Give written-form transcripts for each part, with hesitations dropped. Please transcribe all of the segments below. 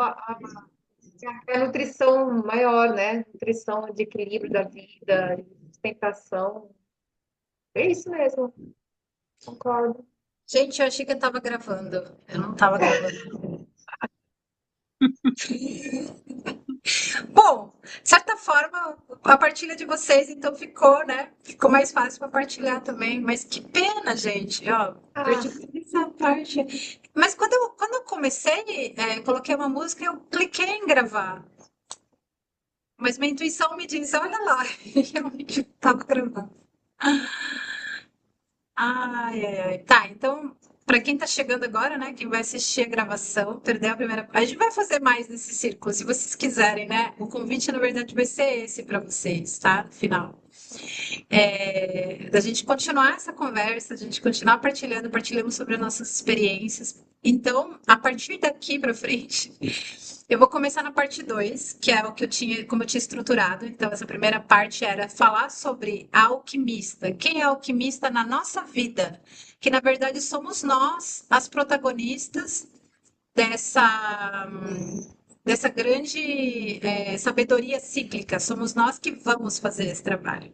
a nutrição maior, né? Nutrição de equilíbrio da vida, de sustentação. É isso mesmo, concordo. Gente, eu achei que eu tava gravando. Eu não tava gravando. Bom, de certa forma, a partilha de vocês então ficou, né? Ficou mais fácil para partilhar também. Mas que pena, gente. Ó, Ah, perdi toda essa parte. Mas quando eu comecei, coloquei uma música, eu cliquei em gravar. Mas minha intuição me diz, olha lá, realmente estava gravando. Ai, ai, ai. Tá, então, para quem tá chegando agora, né, quem vai assistir a gravação, perdeu a primeira. A gente vai fazer mais nesse círculo, se vocês quiserem, né? O convite, na verdade, vai ser esse para vocês, tá? No final. Da gente continuar essa conversa, a gente continuar partilhando sobre as nossas experiências. Então, a partir daqui para frente, eu vou começar na parte 2, que é o que eu tinha, como eu tinha estruturado. Então, essa primeira parte era falar sobre a alquimista. Quem é a alquimista na nossa vida? Que na verdade somos nós, as protagonistas dessa dessa grande sabedoria cíclica. Somos nós que vamos fazer esse trabalho.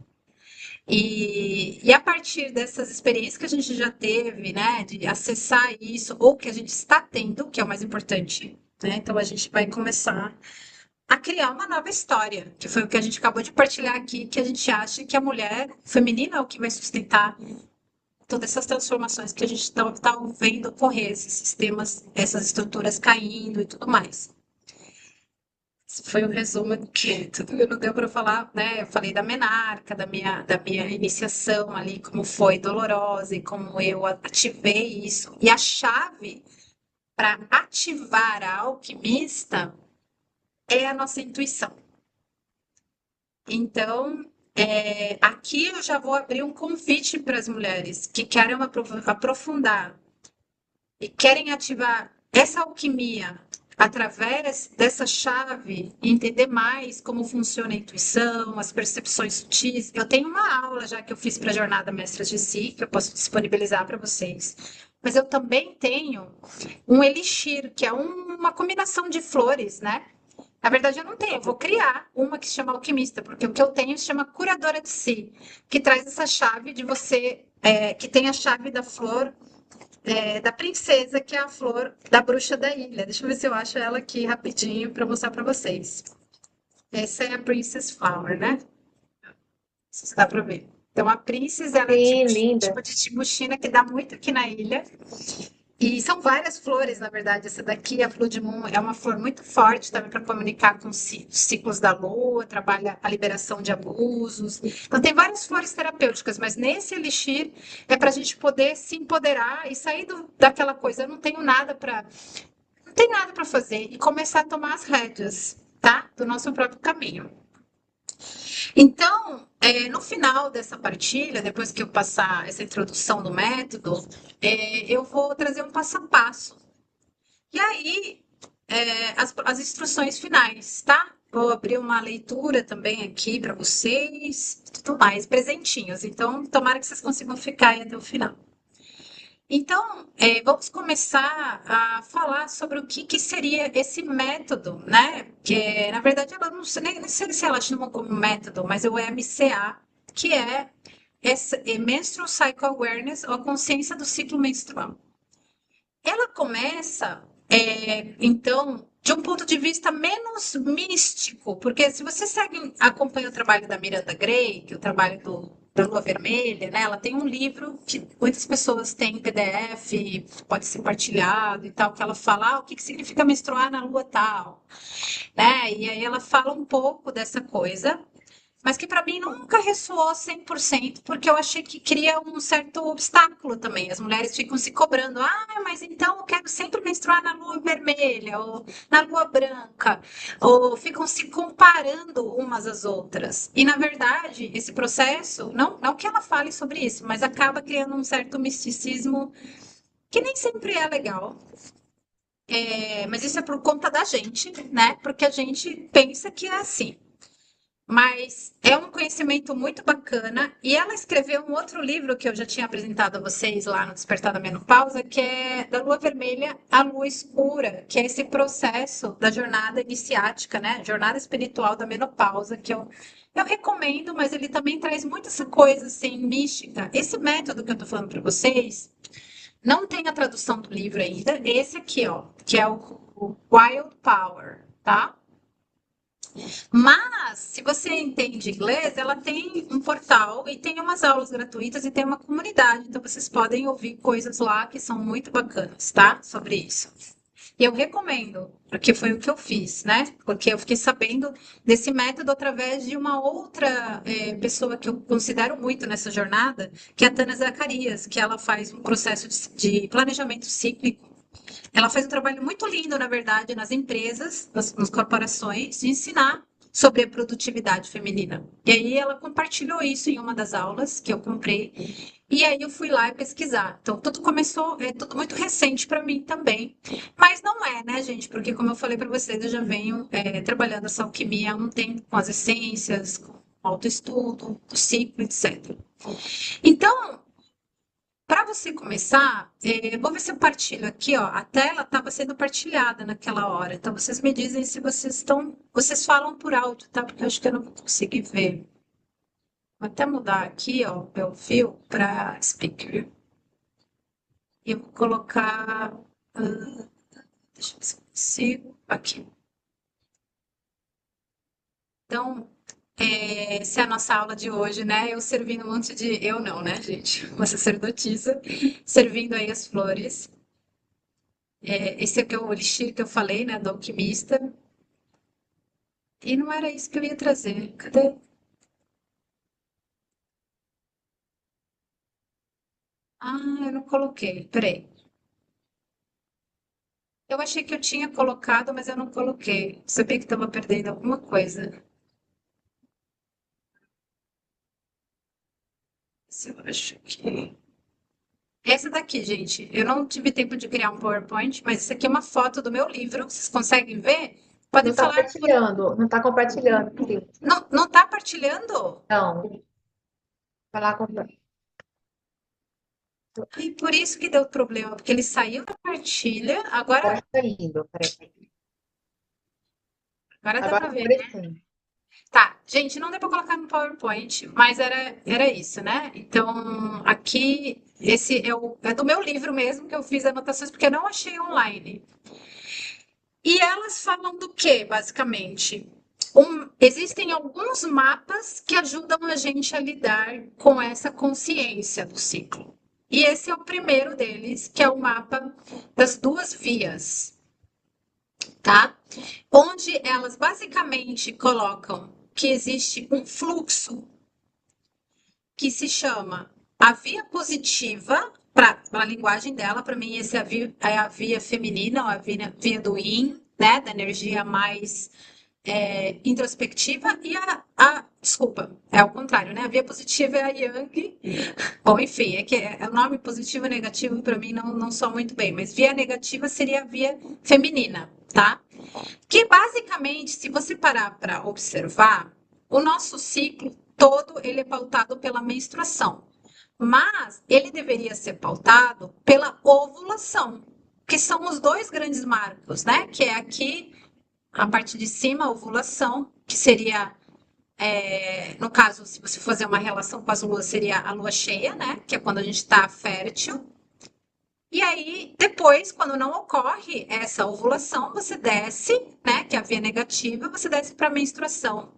E a partir dessas experiências que a gente já teve, né, de acessar isso, ou que a gente está tendo, que é o mais importante, né? Então a gente vai começar a criar uma nova história, que foi o que a gente acabou de partilhar aqui, que a gente acha que a mulher feminina é o que vai sustentar todas essas transformações que a gente está vendo ocorrer, esses sistemas, essas estruturas caindo e tudo mais. Esse foi o resumo do que tudo que não deu para falar, né? Eu falei da menarca, da minha iniciação ali, como foi dolorosa e como eu ativei isso. E a chave para ativar a alquimista é a nossa intuição. Então, aqui eu já vou abrir um convite para as mulheres que querem aprofundar e querem ativar essa alquimia através dessa chave e entender mais como funciona a intuição, as percepções sutis. Eu tenho uma aula já que eu fiz para a Jornada Mestras de Si, que eu posso disponibilizar para vocês. Mas eu também tenho um elixir, que é uma combinação de flores, né? Na verdade, eu não tenho, eu vou criar uma que se chama alquimista, porque o que eu tenho se chama curadora de si, que traz essa chave de você, que tem a chave da flor da princesa, que é a flor da bruxa da ilha. Deixa eu ver se eu acho ela aqui rapidinho para mostrar para vocês. Essa é a Princess Flower, né? Não sei se dá para ver. Então, a Princess, ela é sim, tipo linda. de timucina que dá muito aqui na ilha. E são várias flores, na verdade. Essa daqui, a Blue Moon, é uma flor muito forte também para comunicar com os ciclos da lua, trabalha a liberação de abusos. Então, tem várias flores terapêuticas, mas nesse elixir é para a gente poder se empoderar e sair daquela coisa. Eu não tenho nada para. Não tem nada para fazer e começar a tomar as rédeas, tá? Do nosso próprio caminho. Então, no final dessa partilha, depois que eu passar essa introdução do método, eu vou trazer um passo a passo. E aí, as instruções finais, tá? Vou abrir uma leitura também aqui para vocês, tudo mais, presentinhos. Então, tomara que vocês consigam ficar aí até o final. Então, vamos começar a falar sobre o que seria esse método, né? Que, na verdade, ela não sei, nem sei se ela chama como método, mas é o MCA, que é Menstrual Cycle Awareness, ou a consciência do ciclo menstrual. Ela começa, então, de um ponto de vista menos místico, porque se você acompanha o trabalho da Miranda Gray, que é o trabalho da Lua Vermelha, né? Ela tem um livro que muitas pessoas têm em PDF, pode ser partilhado e tal, que ela fala o que significa menstruar na lua tal, né? E aí ela fala um pouco dessa coisa, mas que para mim nunca ressoou 100%, porque eu achei que cria um certo obstáculo também. As mulheres ficam se cobrando: mas então eu quero sempre menstruar na lua vermelha, ou na lua branca, ou ficam se comparando umas às outras. E na verdade, esse processo, não que ela fale sobre isso, mas acaba criando um certo misticismo que nem sempre é legal. Mas isso é por conta da gente, né? Porque a gente pensa que é assim. Mas é um conhecimento muito bacana. E ela escreveu um outro livro que eu já tinha apresentado a vocês lá no Despertar da Menopausa, que é Da Lua Vermelha à Lua Escura, que é esse processo da jornada iniciática, né? Jornada espiritual da menopausa, que eu recomendo, mas ele também traz muita essa coisa assim, mística. Esse método que eu tô falando para vocês, não tem a tradução do livro ainda. Esse aqui, ó, que é o Wild Power, tá? Mas, se você entende inglês, ela tem um portal e tem umas aulas gratuitas e tem uma comunidade. Então, vocês podem ouvir coisas lá que são muito bacanas, tá? Sobre isso. E eu recomendo, porque foi o que eu fiz, né? Porque eu fiquei sabendo desse método através de uma outra pessoa que eu considero muito nessa jornada, que é a Tânia Zacarias, que ela faz um processo de planejamento cíclico. Ela faz um trabalho muito lindo, na verdade, nas empresas, nas corporações, de ensinar sobre a produtividade feminina. E aí ela compartilhou isso em uma das aulas que eu comprei. E aí eu fui lá pesquisar. Então tudo começou, é tudo muito recente para mim também. Mas não é, né, gente? Porque como eu falei para vocês, eu já venho trabalhando essa alquimia há um tempo com as essências, com autoestudo, o ciclo, etc. Então, para você começar, vou ver se eu partilho aqui, ó. A tela estava sendo partilhada naquela hora. Então vocês me dizem se vocês estão. Vocês falam por áudio, tá? Porque eu acho que eu não vou conseguir ver. Vou até mudar aqui, ó, meu fio para speaker. E eu vou colocar. Deixa eu ver se eu consigo. Aqui. Então, essa é a nossa aula de hoje, né? Eu servindo um monte de. Eu não, né, gente? Uma sacerdotisa, servindo aí as flores. Esse aqui é o elixir que eu falei, né, do alquimista. E não era isso que eu ia trazer. Cadê? Ah, eu não coloquei. Peraí. Eu achei que eu tinha colocado, mas eu não coloquei. Sabia que estava perdendo alguma coisa. Se eu acho que. Essa daqui, gente. Eu não tive tempo de criar um PowerPoint, mas isso aqui é uma foto do meu livro. Vocês conseguem ver? Não Podem está falar. partilhando, não está compartilhando. Sim. Não, não tá partilhando? Não, falar com E por isso que deu problema, porque ele saiu da partilha. Agora, agora está indo. Peraí. agora dá Agora para está ver. aparecendo. Tá, gente, não deu para colocar no PowerPoint, mas era isso, né? Então, aqui, esse é do meu livro mesmo que eu fiz anotações, porque eu não achei online. E elas falam do quê, basicamente? Existem alguns mapas que ajudam a gente a lidar com essa consciência do ciclo. E esse é o primeiro deles, que é o mapa das duas vias, tá? Onde elas basicamente colocam que existe um fluxo que se chama a via positiva, para a linguagem dela, para mim, esse é a via feminina, ou a via do yin, né, da energia mais introspectiva, e desculpa, é o contrário, né? A via positiva é a yang. Bom, enfim, é que o nome positivo e negativo para mim não são muito bem, mas via negativa seria a via feminina, tá? Que basicamente, se você parar para observar, o nosso ciclo todo ele é pautado pela menstruação, mas ele deveria ser pautado pela ovulação, que são os dois grandes marcos, né? Que é aqui a parte de cima, a ovulação, que seria, no caso, se você fazer uma relação com as luas, seria a lua cheia, né? Que é quando a gente está fértil. E aí, depois, quando não ocorre essa ovulação, você desce, né, que é a via negativa, você desce para a menstruação,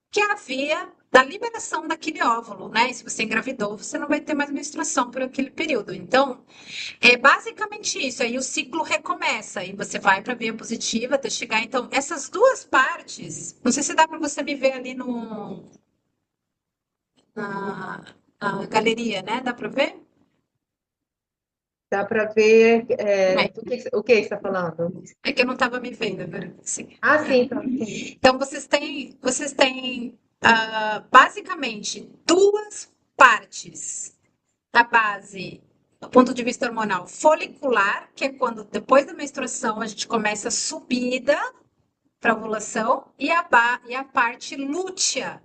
que é a via da liberação daquele óvulo, né? E se você engravidou, você não vai ter mais menstruação por aquele período. Então, é basicamente isso. Aí o ciclo recomeça e você vai para a via positiva até chegar. Então, essas duas partes, não sei se dá para você me ver ali no, na galeria, né? Dá para ver? Dá para ver É, o que você está falando. é que eu não estava me vendo agora. Sim. Ah, sim, então, sim. Então, vocês têm basicamente duas partes da base do ponto de vista hormonal folicular, que é quando depois da menstruação a gente começa a subida, para ovulação, e a parte lútea,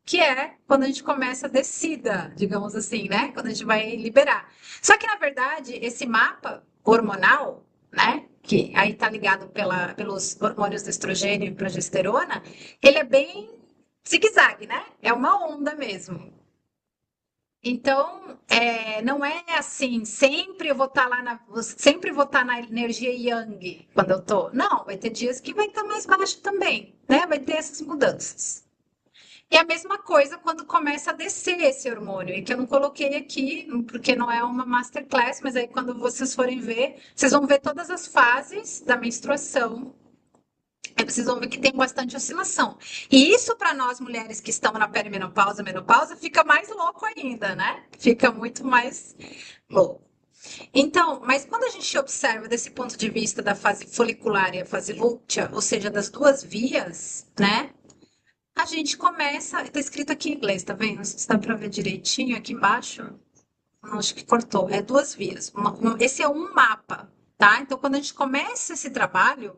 que é quando a gente começa a descida, digamos assim, né? Quando a gente vai liberar. Só que, na verdade, esse mapa hormonal, né? Que aí tá ligado pelos hormônios do estrogênio e progesterona, ele é bem zigue-zague, né? É uma onda mesmo. Então, não é assim, sempre eu vou estar sempre vou estar na energia yang quando eu tô. Não, vai ter dias que vai estar mais baixo também, né? Vai ter essas mudanças. E a mesma coisa quando começa a descer esse hormônio, e que eu não coloquei aqui, porque não é uma masterclass, mas aí quando vocês forem ver, vocês vão ver todas as fases da menstruação. Aí vocês vão ver que tem bastante oscilação. E isso para nós mulheres que estamos na perimenopausa, menopausa, fica mais louco ainda, né? Fica muito mais louco. Então, mas quando a gente observa desse ponto de vista da fase folicular e a fase lútea, ou seja, das duas vias, né? A gente começa, está escrito aqui em inglês, tá vendo? Não sei se dá para ver direitinho aqui embaixo. Não, acho que cortou. É duas vias. Esse é um mapa, tá? Então, quando a gente começa esse trabalho,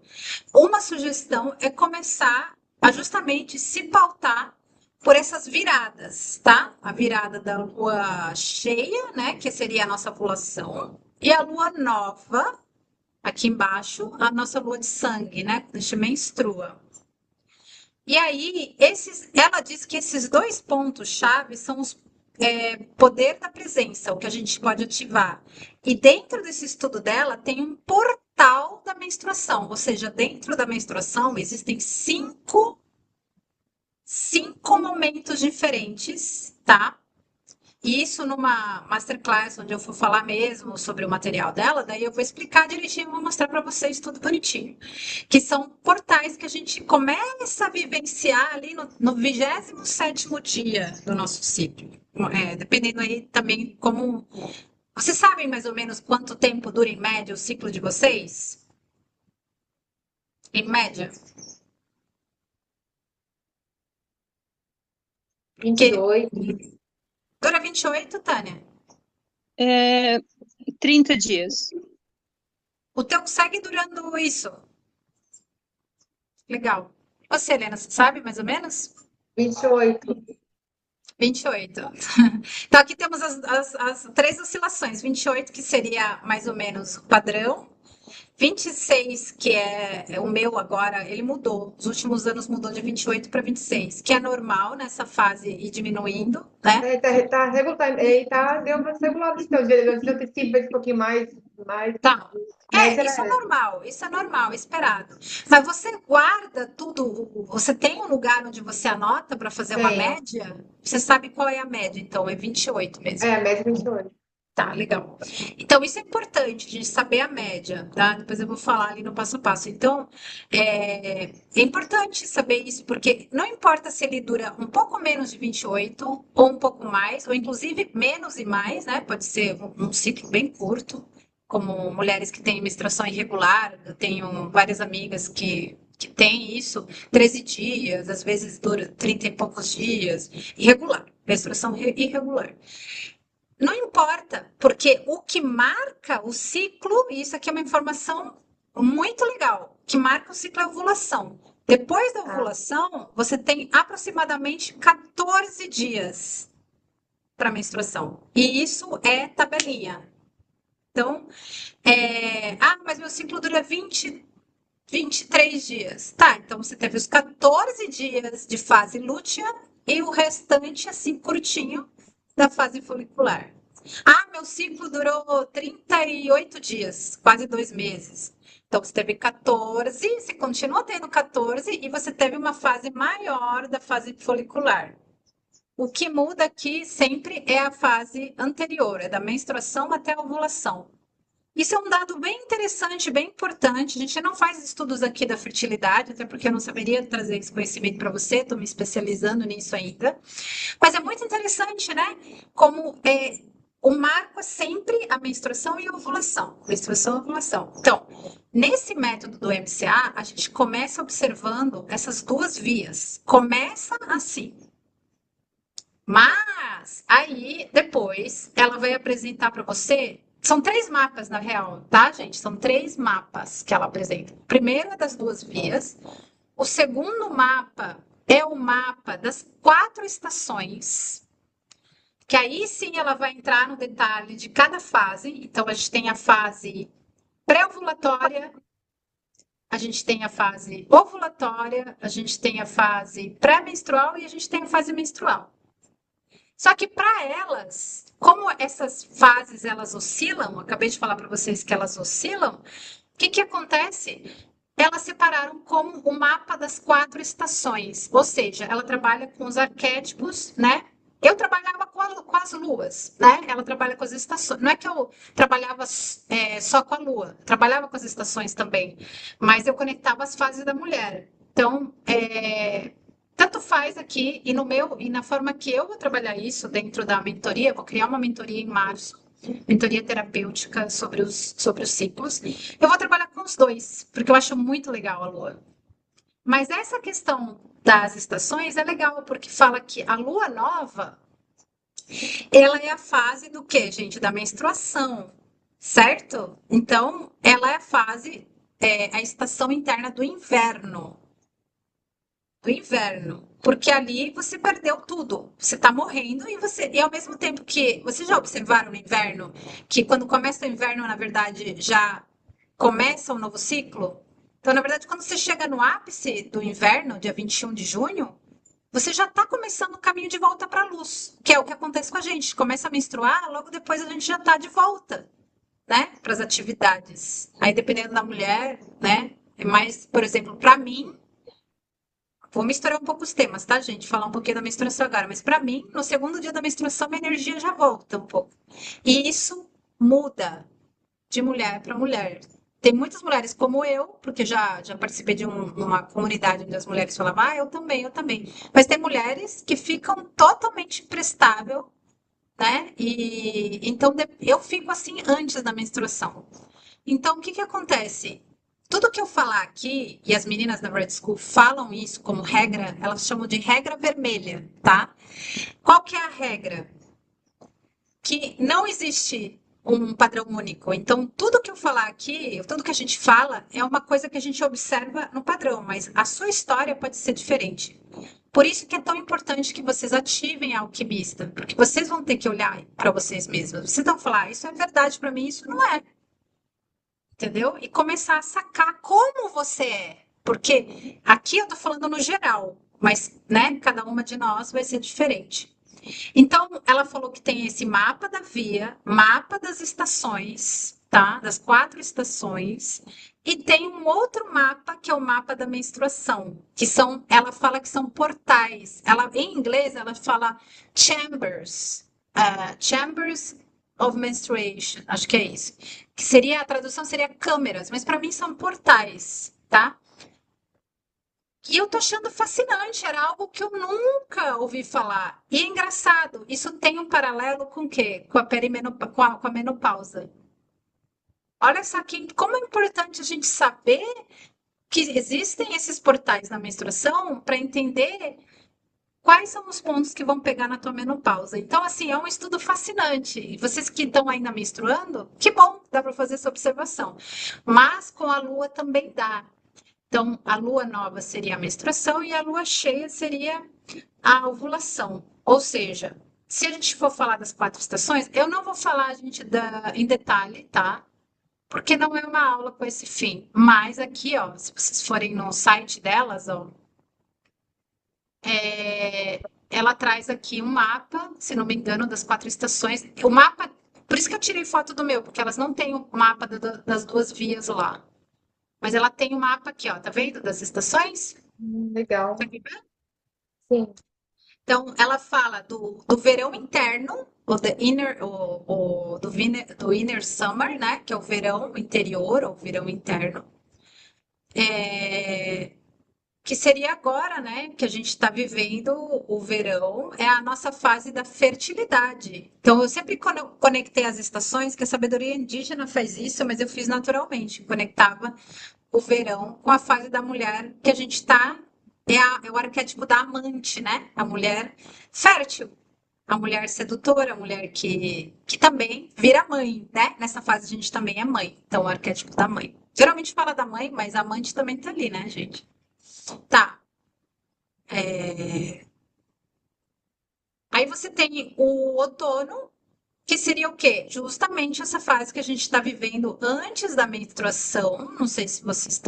uma sugestão é começar a justamente se pautar por essas viradas, tá? A virada da lua cheia, né? Que seria a nossa ovulação. E a lua nova, aqui embaixo, a nossa lua de sangue, né? Quando a gente menstrua. E aí, ela diz que esses dois pontos-chave são os poder da presença, o que a gente pode ativar. E dentro desse estudo dela tem um portal da menstruação, ou seja, dentro da menstruação existem cinco momentos diferentes, tá? E isso numa masterclass, onde eu for falar mesmo sobre o material dela, daí eu vou explicar direitinho, vou mostrar para vocês tudo bonitinho. Que são portais que a gente começa a vivenciar ali no 27º dia do nosso ciclo. Dependendo aí também como... Vocês sabem mais ou menos quanto tempo dura em média o ciclo de vocês? Em média? Que 28. dura 28, Tânia? É, 30 dias. O teu segue durando isso. Legal. Você, Helena, você sabe mais ou menos? 28. 28. Então, aqui temos as três oscilações. 28, que seria mais ou menos o padrão. 26, que é o meu agora, ele mudou. Os últimos anos mudou de 28 para 26, que é normal nessa fase ir diminuindo, né? Deu uma regulada, então. Antes eu ter sido um pouquinho mais. Tá. Média Isso é era essa. normal, isso é normal, esperado. Mas você guarda tudo, você tem um lugar onde você anota para fazer uma Tenho. média? Você sabe qual é a média, então, é 28 mesmo. A média 28. Tá, legal. Então, isso é importante, a gente saber a média, tá? Depois eu vou falar ali no passo a passo. Então, é importante saber isso, porque não importa se ele dura um pouco menos de 28, ou um pouco mais, ou inclusive menos e mais, né? Pode ser um ciclo bem curto, como mulheres que têm menstruação irregular. Eu tenho várias amigas que têm isso, 13 dias, às vezes dura 30 e poucos dias, irregular, menstruação irregular. Não importa, porque o que marca o ciclo, e isso aqui é uma informação muito legal, que marca o ciclo é a ovulação. Depois da ovulação, você tem aproximadamente 14 dias para menstruação. E isso é tabelinha. Então, mas meu ciclo dura 23 dias. Tá, então você teve os 14 dias de fase lútea e o restante, assim, curtinho, da fase folicular. Meu ciclo durou 38 dias, quase 2 meses. Então, você teve 14, você continua tendo 14 e você teve uma fase maior da fase folicular. O que muda aqui sempre é a fase anterior, é da menstruação até a ovulação. Isso é um dado bem interessante, bem importante. A gente não faz estudos aqui da fertilidade, até porque eu não saberia trazer esse conhecimento para você, estou me especializando nisso ainda. Mas é muito interessante, né? Como o marco é sempre a menstruação e a ovulação. Menstruação e ovulação. Então, nesse método do MCA, a gente começa observando essas duas vias. Começa assim. Mas aí, depois, ela vai apresentar para você. São 3 mapas, na real, tá, gente? São 3 mapas que ela apresenta. O primeiro é das duas vias, O segundo mapa é o mapa das 4 estações, que aí sim ela vai entrar no detalhe de cada fase. Então, a gente tem a fase pré-ovulatória, a gente tem a fase ovulatória, a gente tem a fase pré-menstrual e a gente tem a fase menstrual. Só que para elas, como essas fases elas oscilam, acabei de falar para vocês que elas oscilam, o que que acontece? Elas separaram como o mapa das 4 estações, ou seja, ela trabalha com os arquétipos, né? Eu trabalhava com as luas, né? Ela trabalha com as estações. Não é que eu trabalhava só com a lua, trabalhava com as estações também, mas eu conectava as fases da mulher. Então, tanto faz aqui e na forma que eu vou trabalhar isso dentro da mentoria, vou criar uma mentoria em março, mentoria terapêutica sobre os ciclos. Eu vou trabalhar com os dois, porque eu acho muito legal a lua. Mas essa questão das estações é legal, porque fala que a lua nova, ela é a fase do quê, gente? Da menstruação, certo? Então, ela é a fase, a estação interna do inverno. Do inverno. Porque ali você perdeu tudo. Você está morrendo e ao mesmo tempo que vocês já observaram no inverno que quando começa o inverno, na verdade, já começa um novo ciclo? Então, na verdade, quando você chega no ápice do inverno, dia 21 de junho, você já está começando o caminho de volta para a luz, que é o que acontece com a gente. Começa a menstruar, logo depois a gente já está de volta, né, para as atividades. Aí, dependendo da mulher, né, é mais, por exemplo, para mim, vou misturar um pouco os temas, tá, gente? Falar um pouquinho da menstruação agora. Mas para mim, no segundo dia da menstruação, minha energia já volta um pouco. E isso muda de mulher para mulher. Tem muitas mulheres como eu, porque já participei de uma comunidade onde as mulheres falavam, eu também, eu também. Mas tem mulheres que ficam totalmente imprestável, né? E então eu fico assim antes da menstruação. Então, o que que acontece? Tudo que eu falar aqui, e as meninas da Red School falam isso como regra, elas chamam de regra vermelha, tá? Qual que é a regra? Que não existe um padrão único. Então, tudo que eu falar aqui, tudo que a gente fala, é uma coisa que a gente observa no padrão, mas a sua história pode ser diferente. Por isso que é tão importante que vocês ativem a alquimista, porque vocês vão ter que olhar para vocês mesmos. Vocês vão falar, isso é verdade para mim, isso não é. Entendeu? E começar a sacar como você é. Porque aqui eu tô falando no geral, mas, né, cada uma de nós vai ser diferente. Então, ela falou que tem esse mapa da via, mapa das estações, tá? Das 4 estações. E tem um outro mapa que é o mapa da menstruação, que são, ela fala que são portais. Ela, em inglês, ela fala chambers, chambers of menstruation, acho que é isso. Que seria, a tradução seria câmeras, mas para mim são portais, tá? E eu tô achando fascinante, era algo que eu nunca ouvi falar. E é engraçado, isso tem um paralelo com o quê? Com a com a menopausa. Olha só como é importante a gente saber que existem esses portais na menstruação para entender quais são os pontos que vão pegar na tua menopausa. Então, assim, é um estudo fascinante. E vocês que estão ainda menstruando, que bom, dá para fazer essa observação. Mas com a lua também dá. Então, a lua nova seria a menstruação e a lua cheia seria a ovulação. Ou seja, se a gente for falar das 4 estações, eu não vou falar, gente, em detalhe, tá? Porque não é uma aula com esse fim. Mas aqui, ó, se vocês forem no site delas, ó, ela traz aqui um mapa, se não me engano, das 4 estações. O mapa, por isso que eu tirei foto do meu, porque elas não têm o mapa das 2 vias lá. Mas ela tem o mapa aqui, ó, tá vendo? Das estações? Legal. Consegue ver? Sim. Então, ela fala do verão interno, do inner summer, né? Que é o verão interior, ou verão interno. Que seria agora, né? Que a gente está vivendo o verão, é a nossa fase da fertilidade. Então, eu sempre conectei as estações, que a sabedoria indígena faz isso, mas eu fiz naturalmente. Conectava o verão com a fase da mulher que a gente está. É o arquétipo da amante, né? A mulher fértil, a mulher sedutora, a mulher que também vira mãe, né? Nessa fase a gente também é mãe. Então, o arquétipo da mãe. Geralmente fala da mãe, mas a amante também tá ali, né, gente? Tá. É, Aí você tem o outono, que seria o quê? Justamente essa fase que a gente está vivendo antes da menstruação. Não sei se vocês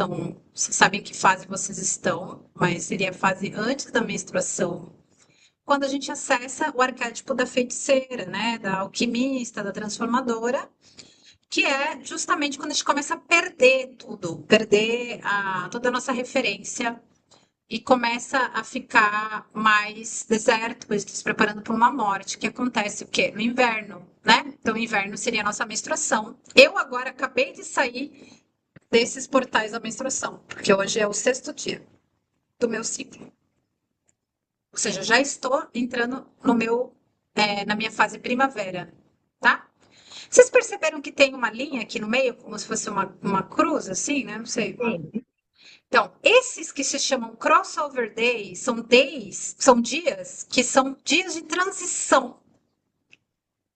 sabem que fase vocês estão, mas seria a fase antes da menstruação. Quando a gente acessa o arquétipo da feiticeira, né? Da alquimista, da transformadora, que é justamente quando a gente começa a perder tudo, perder toda a nossa referência e começa a ficar mais deserto, pois está se preparando para uma morte, que acontece o quê? No inverno, né? Então, o inverno seria a nossa menstruação. Eu agora acabei de sair desses portais da menstruação, porque hoje é o sexto dia do meu ciclo. Ou seja, já estou entrando na minha fase primavera, tá? Vocês perceberam que tem uma linha aqui no meio, como se fosse uma cruz, assim, né? Não sei. Sim. Então, esses que se chamam crossover days, são dias que são dias de transição.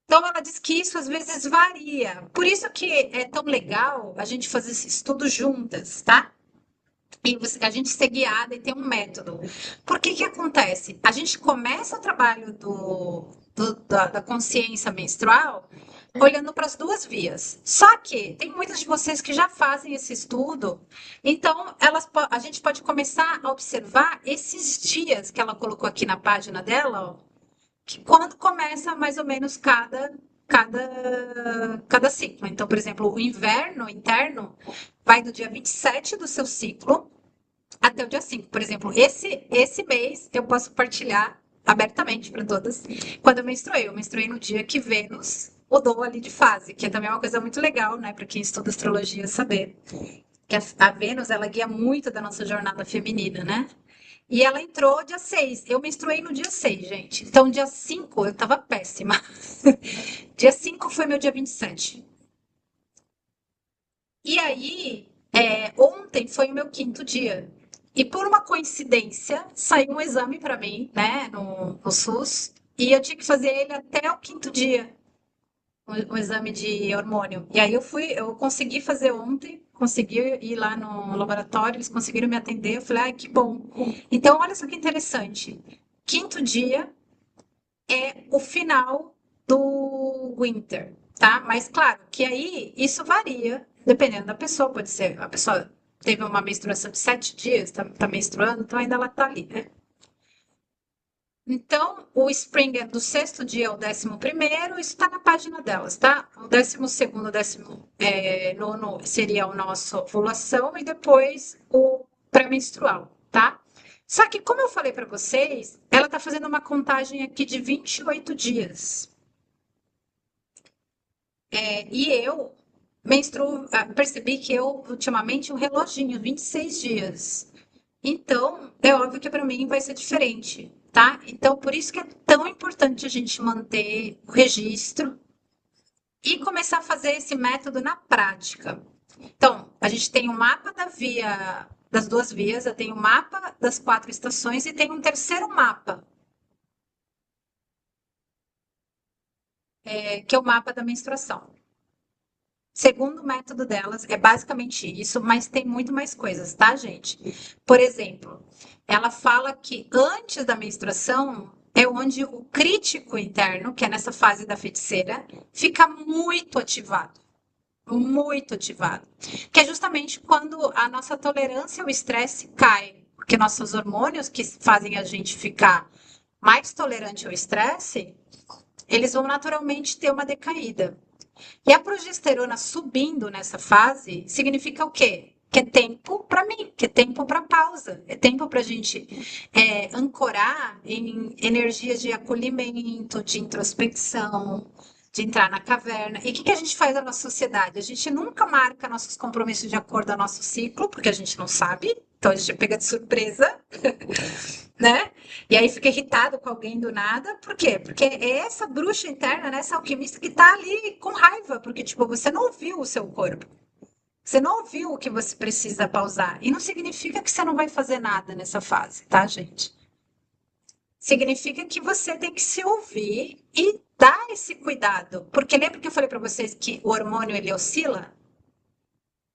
Então, ela diz que isso às vezes varia. Por isso que é tão legal a gente fazer esse estudo juntas, tá? E a gente ser guiada e ter um método. Por que que acontece? A gente começa o trabalho da consciência menstrual olhando para as duas vias. Só que tem muitas de vocês que já fazem esse estudo, então a gente pode começar a observar esses dias que ela colocou aqui na página dela, ó, que quando começa mais ou menos cada ciclo. Então, por exemplo, o inverno interno vai do dia 27 do seu ciclo até o dia 5. Por exemplo, esse mês eu posso partilhar abertamente para todas. Quando eu menstruei no dia que Vênus mudou ali de fase, que é também uma coisa muito legal, né, para quem estuda astrologia saber. Que a Vênus, ela guia muito da nossa jornada feminina, né? E ela entrou dia 6. Eu menstruei no dia 6, gente. Então, dia 5 eu tava péssima. Dia 5 foi meu dia 27. E aí, ontem foi o meu quinto dia. E por uma coincidência, saiu um exame para mim, né, no SUS, e eu tinha que fazer ele até o quinto dia, o exame de hormônio. E aí eu consegui fazer ontem, consegui ir lá no laboratório, eles conseguiram me atender, eu falei, ai, que bom. Então, olha só que interessante. Quinto dia é o final do winter, tá? Mas claro que aí isso varia, dependendo da pessoa, pode ser, a pessoa teve uma menstruação de 7 dias, tá menstruando, então ainda ela tá ali, né? Então, o spring é do sexto dia ao 11º, isso está na página delas, tá? O 12º, nono seria o nosso ovulação e depois o pré-menstrual, tá? Só que, como eu falei para vocês, ela está fazendo uma contagem aqui de 28 dias. E eu percebi que eu, ultimamente, um reloginho, 26 dias. Então, é óbvio que para mim vai ser diferente, tá? Então, por isso que é tão importante a gente manter o registro e começar a fazer esse método na prática. Então, a gente tem o mapa das duas vias, eu tenho o mapa das 4 estações e tem um terceiro mapa, que é o mapa da menstruação. Segundo o método delas, é basicamente isso, mas tem muito mais coisas, tá, gente? Por exemplo, ela fala que antes da menstruação é onde o crítico interno, que é nessa fase da feiticeira, fica muito ativado. Muito ativado. Que é justamente quando a nossa tolerância ao estresse cai. Porque nossos hormônios que fazem a gente ficar mais tolerante ao estresse, eles vão naturalmente ter uma decaída. E a progesterona subindo nessa fase significa o quê? Que é tempo para mim, que é tempo para pausa, é tempo para a gente ancorar em energias de acolhimento, de introspecção, de entrar na caverna. E o que, que a gente faz na nossa sociedade? A gente nunca marca nossos compromissos de acordo ao nosso ciclo, porque a gente não sabe, então a gente pega de surpresa, né? E aí fica irritado com alguém do nada. Por quê? Porque é essa bruxa interna, né, essa alquimista que tá ali com raiva, porque, tipo, você não ouviu o seu corpo. Você não ouviu o que você precisa pausar. E não significa que você não vai fazer nada nessa fase, tá, gente? Significa que você tem que se ouvir e dar esse cuidado. Porque lembra que eu falei para vocês que o hormônio ele oscila?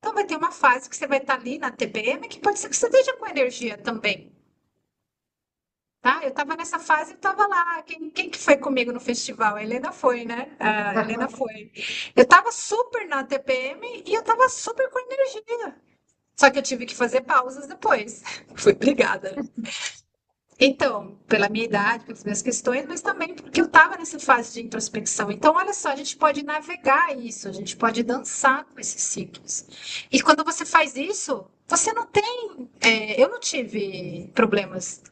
Então vai ter uma fase que você vai estar ali na TPM, que pode ser que você esteja com energia também, tá? Eu estava nessa fase, eu estava lá. Quem que foi comigo no festival? A Helena foi, né? A Helena foi. Eu estava super na TPM e eu estava super com energia. Só que eu tive que fazer pausas depois. Fui obrigada. Então, pela minha idade, pelas minhas questões, mas também porque eu estava nessa fase de introspecção. Então, olha só, a gente pode navegar isso, a gente pode dançar com esses ciclos. E quando você faz isso, você não tem. Eu não tive problemas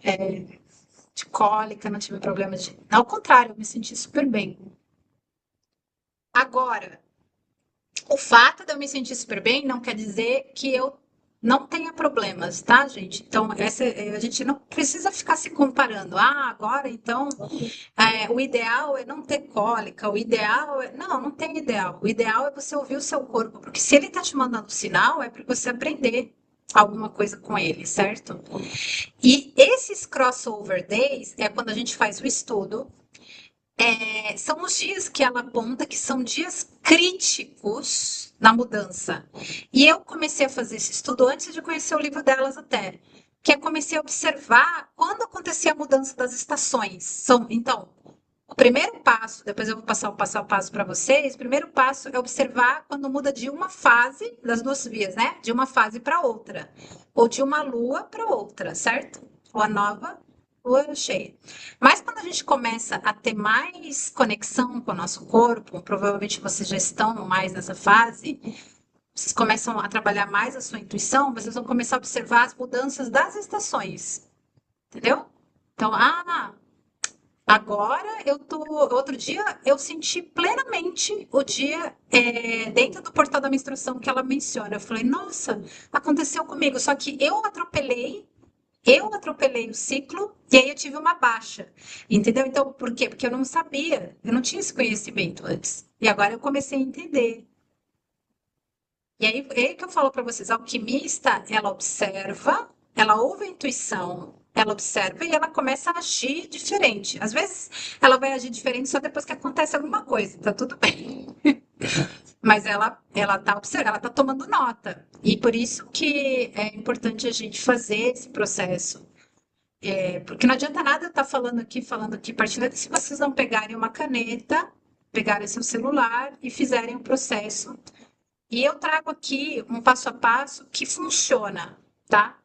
de cólica, não tive problemas de. Ao contrário, eu me senti super bem. Agora, o fato de eu me sentir super bem não quer dizer que eu não tenha problemas, tá, gente? Então, a gente não precisa ficar se comparando. Ah, agora então o ideal é não ter cólica, o ideal é. Não, não tem ideal. O ideal é você ouvir o seu corpo, porque se ele está te mandando sinal, é para você aprender alguma coisa com ele, certo? E esses crossover days é quando a gente faz o estudo. São os dias que ela aponta que são dias críticos na mudança. E eu comecei a fazer esse estudo antes de conhecer o livro delas até, que eu comecei a observar quando acontecia a mudança das estações. Então, o primeiro passo, depois eu vou passar o passo a passo para vocês. O primeiro passo é observar quando muda de uma fase das duas vias, né? De uma fase para outra, ou de uma lua para outra, certo? Lua nova, lua cheia. Mas quando a gente começa a ter mais conexão com o nosso corpo, provavelmente vocês já estão mais nessa fase, vocês começam a trabalhar mais a sua intuição, vocês vão começar a observar as mudanças das estações, entendeu? Então, agora eu tô. Outro dia eu senti plenamente o dia dentro do portal da menstruação que ela menciona. Eu falei, nossa, aconteceu comigo. Só que eu atropelei o ciclo e aí eu tive uma baixa. Entendeu? Então, por quê? Porque eu não sabia, eu não tinha esse conhecimento antes. E agora eu comecei a entender. E aí é aí que eu falo para vocês, a alquimista, ela observa, ela ouve a intuição, ela observa e ela começa a agir diferente. Às vezes ela vai agir diferente só depois que acontece alguma coisa, tá tudo bem. Mas ela tá observando, ela tá tomando nota. E por isso que é importante a gente fazer esse processo. Porque não adianta nada eu estar falando aqui, partilhando, se vocês não pegarem uma caneta, pegarem seu celular e fizerem o processo. E eu trago aqui um passo a passo que funciona, tá?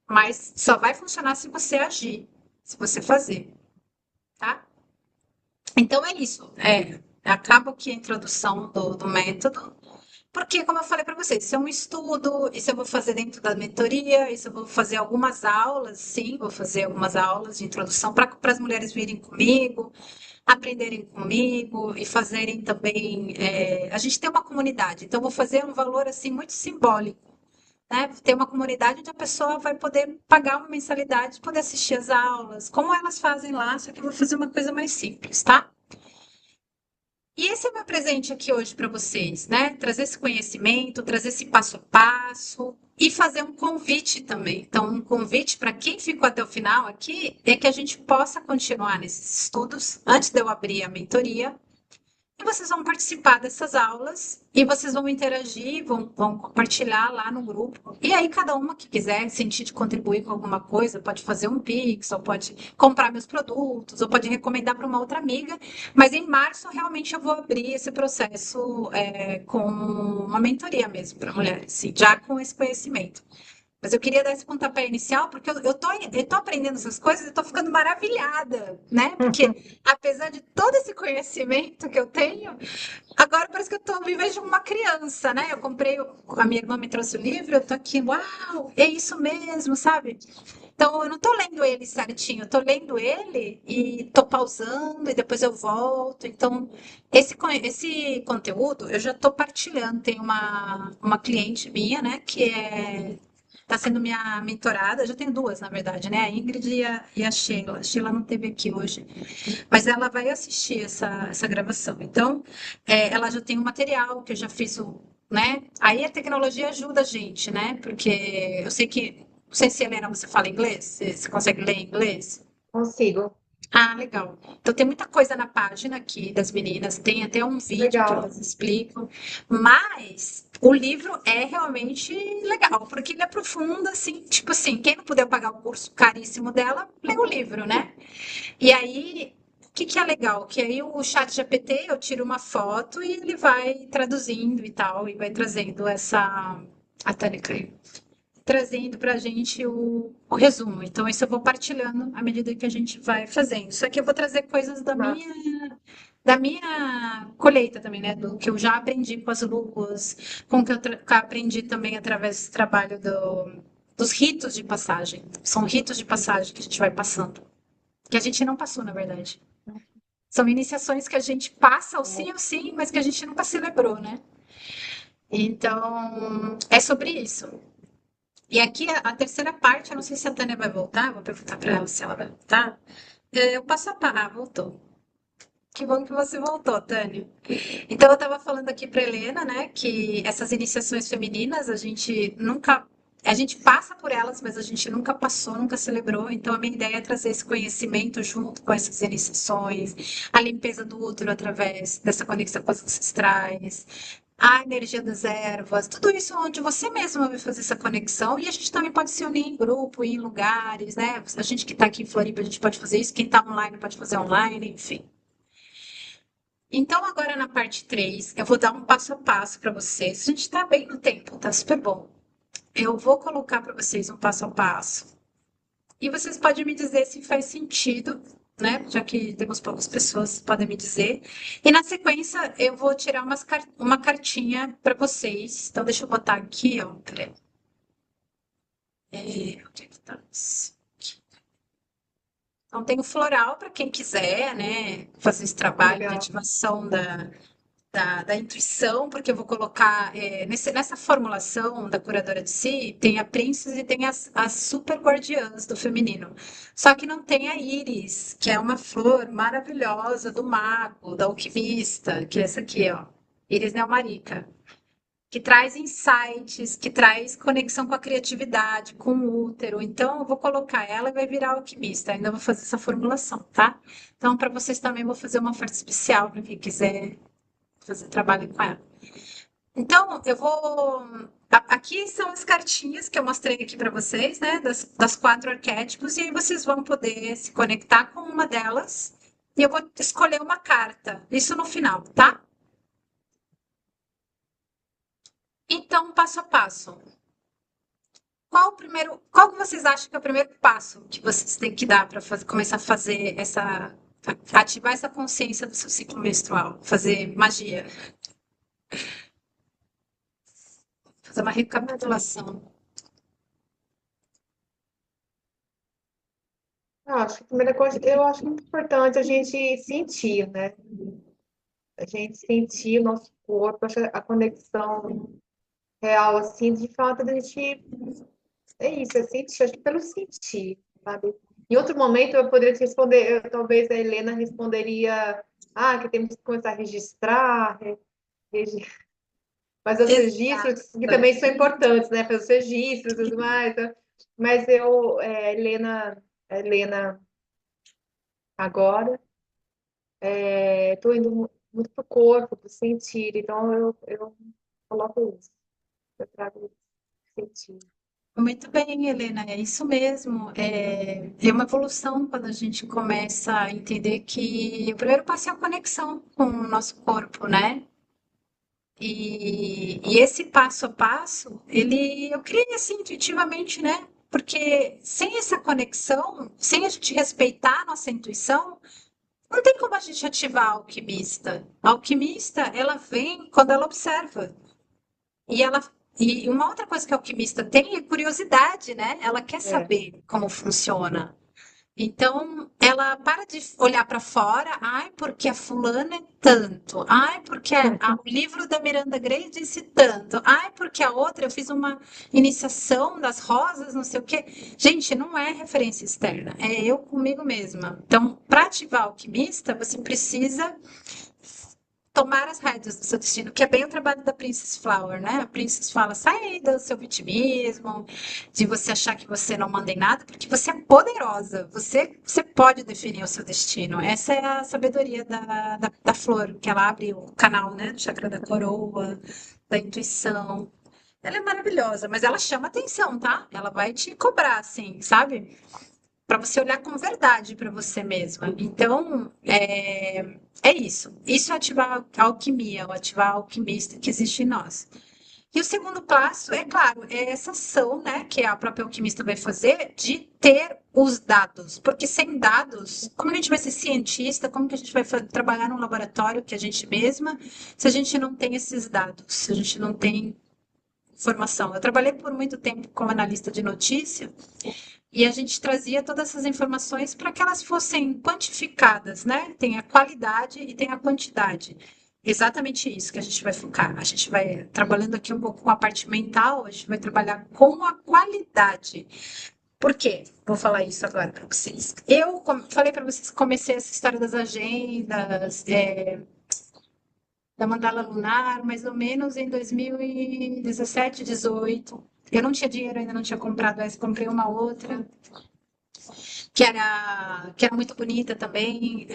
Mas só vai funcionar se você agir, se você fazer, tá? Então é isso. Acabo aqui a introdução do método, porque, como eu falei para vocês, isso é um estudo, isso eu vou fazer dentro da mentoria, isso eu vou fazer algumas aulas, sim, vou fazer algumas aulas de introdução para as mulheres virem comigo, aprenderem comigo e fazerem também. A gente tem uma comunidade, então eu vou fazer um valor assim muito simbólico, né? Ter uma comunidade onde a pessoa vai poder pagar uma mensalidade, poder assistir as aulas, como elas fazem lá, só que eu vou fazer uma coisa mais simples, tá? E esse é o meu presente aqui hoje para vocês, né? Trazer esse conhecimento, trazer esse passo a passo e fazer um convite também. Então, um convite para quem ficou até o final aqui é que a gente possa continuar nesses estudos antes de eu abrir a mentoria. E vocês vão participar dessas aulas e vocês vão interagir, vão compartilhar lá no grupo. E aí, cada uma que quiser sentir de contribuir com alguma coisa, pode fazer um Pix, ou pode comprar meus produtos, ou pode recomendar para uma outra amiga. Mas em março, realmente, eu vou abrir esse processo com uma mentoria mesmo para mulheres, sim, já com esse conhecimento. Mas eu queria dar esse pontapé inicial, porque eu tô aprendendo essas coisas e tô ficando maravilhada, né? Porque apesar de todo esse conhecimento que eu tenho, agora parece que eu tô me vejo uma criança, né? Eu comprei, a minha irmã me trouxe o livro, eu tô aqui, uau, é isso mesmo, sabe? Então eu não tô lendo ele certinho, eu tô lendo ele e tô pausando e depois eu volto. Então, esse conteúdo eu já tô partilhando. Tem uma cliente minha, né, que tá sendo minha mentorada. Já tenho duas, na verdade, né? A Ingrid e a Sheila. A Sheila não esteve aqui hoje, mas ela vai assistir essa gravação. Então, ela já tem um material que eu já fiz né? Aí a tecnologia ajuda a gente, né? Porque eu sei que, não sei se, Helena, você fala inglês, você consegue ler inglês? Consigo. Ah, legal. Então tem muita coisa na página aqui das meninas, tem até um vídeo que Legal. elas explicam, mas o livro é realmente legal, porque ele aprofunda, assim, tipo assim, quem não puder pagar o curso caríssimo dela, lê o livro, né? E aí, o que que é legal? Que aí o chat GPT, eu tiro uma foto e ele vai traduzindo e tal, e vai trazendo essa... A Tânia caiu. Trazendo para a gente o resumo. Então, isso eu vou partilhando à medida que a gente vai fazendo. Só que eu vou trazer coisas Massa. da minha colheita também, né? Do que eu já aprendi com as luas, com o que que eu aprendi também através do trabalho dos ritos de passagem. São ritos de passagem que a gente vai passando. Que a gente não passou, na verdade. São iniciações que a gente passa ao sim, mas que a gente nunca celebrou, né? Então, é sobre isso. E aqui a terceira parte, eu não sei se a Tânia vai voltar, vou perguntar para ela se ela vai voltar. Eu passo a parar, voltou. Que bom que você voltou, Tânia. Então, eu estava falando aqui para Helena, né, que essas iniciações femininas a gente nunca. A gente passa por elas, mas a gente nunca passou, nunca celebrou. Então, a minha ideia é trazer esse conhecimento junto com essas iniciações, a limpeza do útero através dessa conexão com as ancestrais, a energia das ervas, tudo isso onde você mesma vai fazer essa conexão. E a gente também pode se unir em grupo, em lugares, né? A gente que está aqui em Floripa, a gente pode fazer isso. Quem está online pode fazer online, enfim. Então, agora na parte 3 eu vou dar um passo a passo para vocês. A gente está bem no tempo, tá super bom. Eu vou colocar para vocês um passo a passo. E vocês podem me dizer se faz sentido, né? Já que temos poucas pessoas, podem me dizer. E na sequência, eu vou tirar uma cartinha para vocês. Então, deixa eu botar aqui, ó. Peraí. Onde é que tá? Então, tem o floral para quem quiser, né? Fazer esse trabalho de Legal. ativação da intuição, porque eu vou colocar nessa formulação da curadora de si, tem a Princess e tem as super guardiãs do feminino. Só que não tem a Íris, que é uma flor maravilhosa do mago, da alquimista, que é essa aqui, ó. Íris neomarica, que traz insights, que traz conexão com a criatividade, com o útero. Então, eu vou colocar ela e vai virar alquimista. Ainda vou fazer essa formulação, tá? Então, para vocês também vou fazer uma oferta especial para quem quiser fazer trabalho com ela. Então, eu vou. Aqui são as cartinhas que eu mostrei aqui para vocês, né? Das 4 arquétipos, e aí vocês vão poder se conectar com uma delas. E eu vou escolher uma carta. Isso no final, tá? Então, passo a passo. Qual que vocês acham que é o primeiro passo que vocês têm que dar para começar a fazer ativar essa consciência do seu ciclo menstrual, fazer magia, fazer uma recapitulação? Eu acho que a primeira coisa, eu acho muito importante a gente sentir, né? A gente sentir o nosso corpo, acho que a conexão real, assim, de fato, a gente. É isso, é sentir, acho que pelo sentir, sabe? Em outro momento eu poderia te responder, talvez a Helena responderia, que temos que começar a registrar, regi- mas os registros que Exato. também são importantes, né? Fazer os registros e tudo mais. Né? Mas eu, Helena, agora, estou indo muito pro corpo, pro sentir, então eu coloco isso, eu trago isso, sentir. Muito bem, Helena, é isso mesmo. É uma evolução quando a gente começa a entender que o primeiro passo é a conexão com o nosso corpo, né? E esse passo a passo, eu criei assim intuitivamente, né? Porque sem essa conexão, sem a gente respeitar a nossa intuição, não tem como a gente ativar a alquimista. A alquimista, ela vem quando ela observa. E ela e uma outra coisa que a alquimista tem é curiosidade, né? Ela quer É. saber como funciona. Então, ela para de olhar para fora, ai, porque a fulana é tanto, ai, porque o livro da Miranda Gray disse tanto, ai, porque a outra eu fiz uma iniciação das rosas, não sei o quê. Gente, não é referência externa, é eu comigo mesma. Então, para ativar o alquimista, você precisa tomar as rédeas do seu destino, que é bem o trabalho da Princess Flower, né? A Princess fala, sai aí do seu vitimismo, de você achar que você não manda em nada, porque você é poderosa, você pode definir o seu destino. Essa é a sabedoria da flor, que ela abre o canal, né, do chakra da coroa, da intuição. Ela é maravilhosa, mas ela chama atenção, tá? Ela vai te cobrar, assim, sabe? Para você olhar com verdade para você mesma. Então, é isso. Isso é ativar a alquimia, o ativar a alquimista que existe em nós. E o segundo passo, é claro, é essa ação, né, que a própria alquimista vai fazer de ter os dados. Porque sem dados, como a gente vai ser cientista, como que a gente vai trabalhar num laboratório que a gente mesma, se a gente não tem esses dados, se a gente não tem informação? Eu trabalhei por muito tempo como analista de notícia e a gente trazia todas essas informações para que elas fossem quantificadas, né? Tem a qualidade e tem a quantidade. Exatamente isso que a gente vai focar. A gente vai trabalhando aqui um pouco com a parte mental, a gente vai trabalhar com a qualidade. Por quê? Vou falar isso agora para vocês. Eu falei para vocês que comecei essa história das agendas, da mandala lunar, mais ou menos em 2017, 18. Eu não tinha dinheiro, ainda não tinha comprado essa, comprei uma outra que era muito bonita também.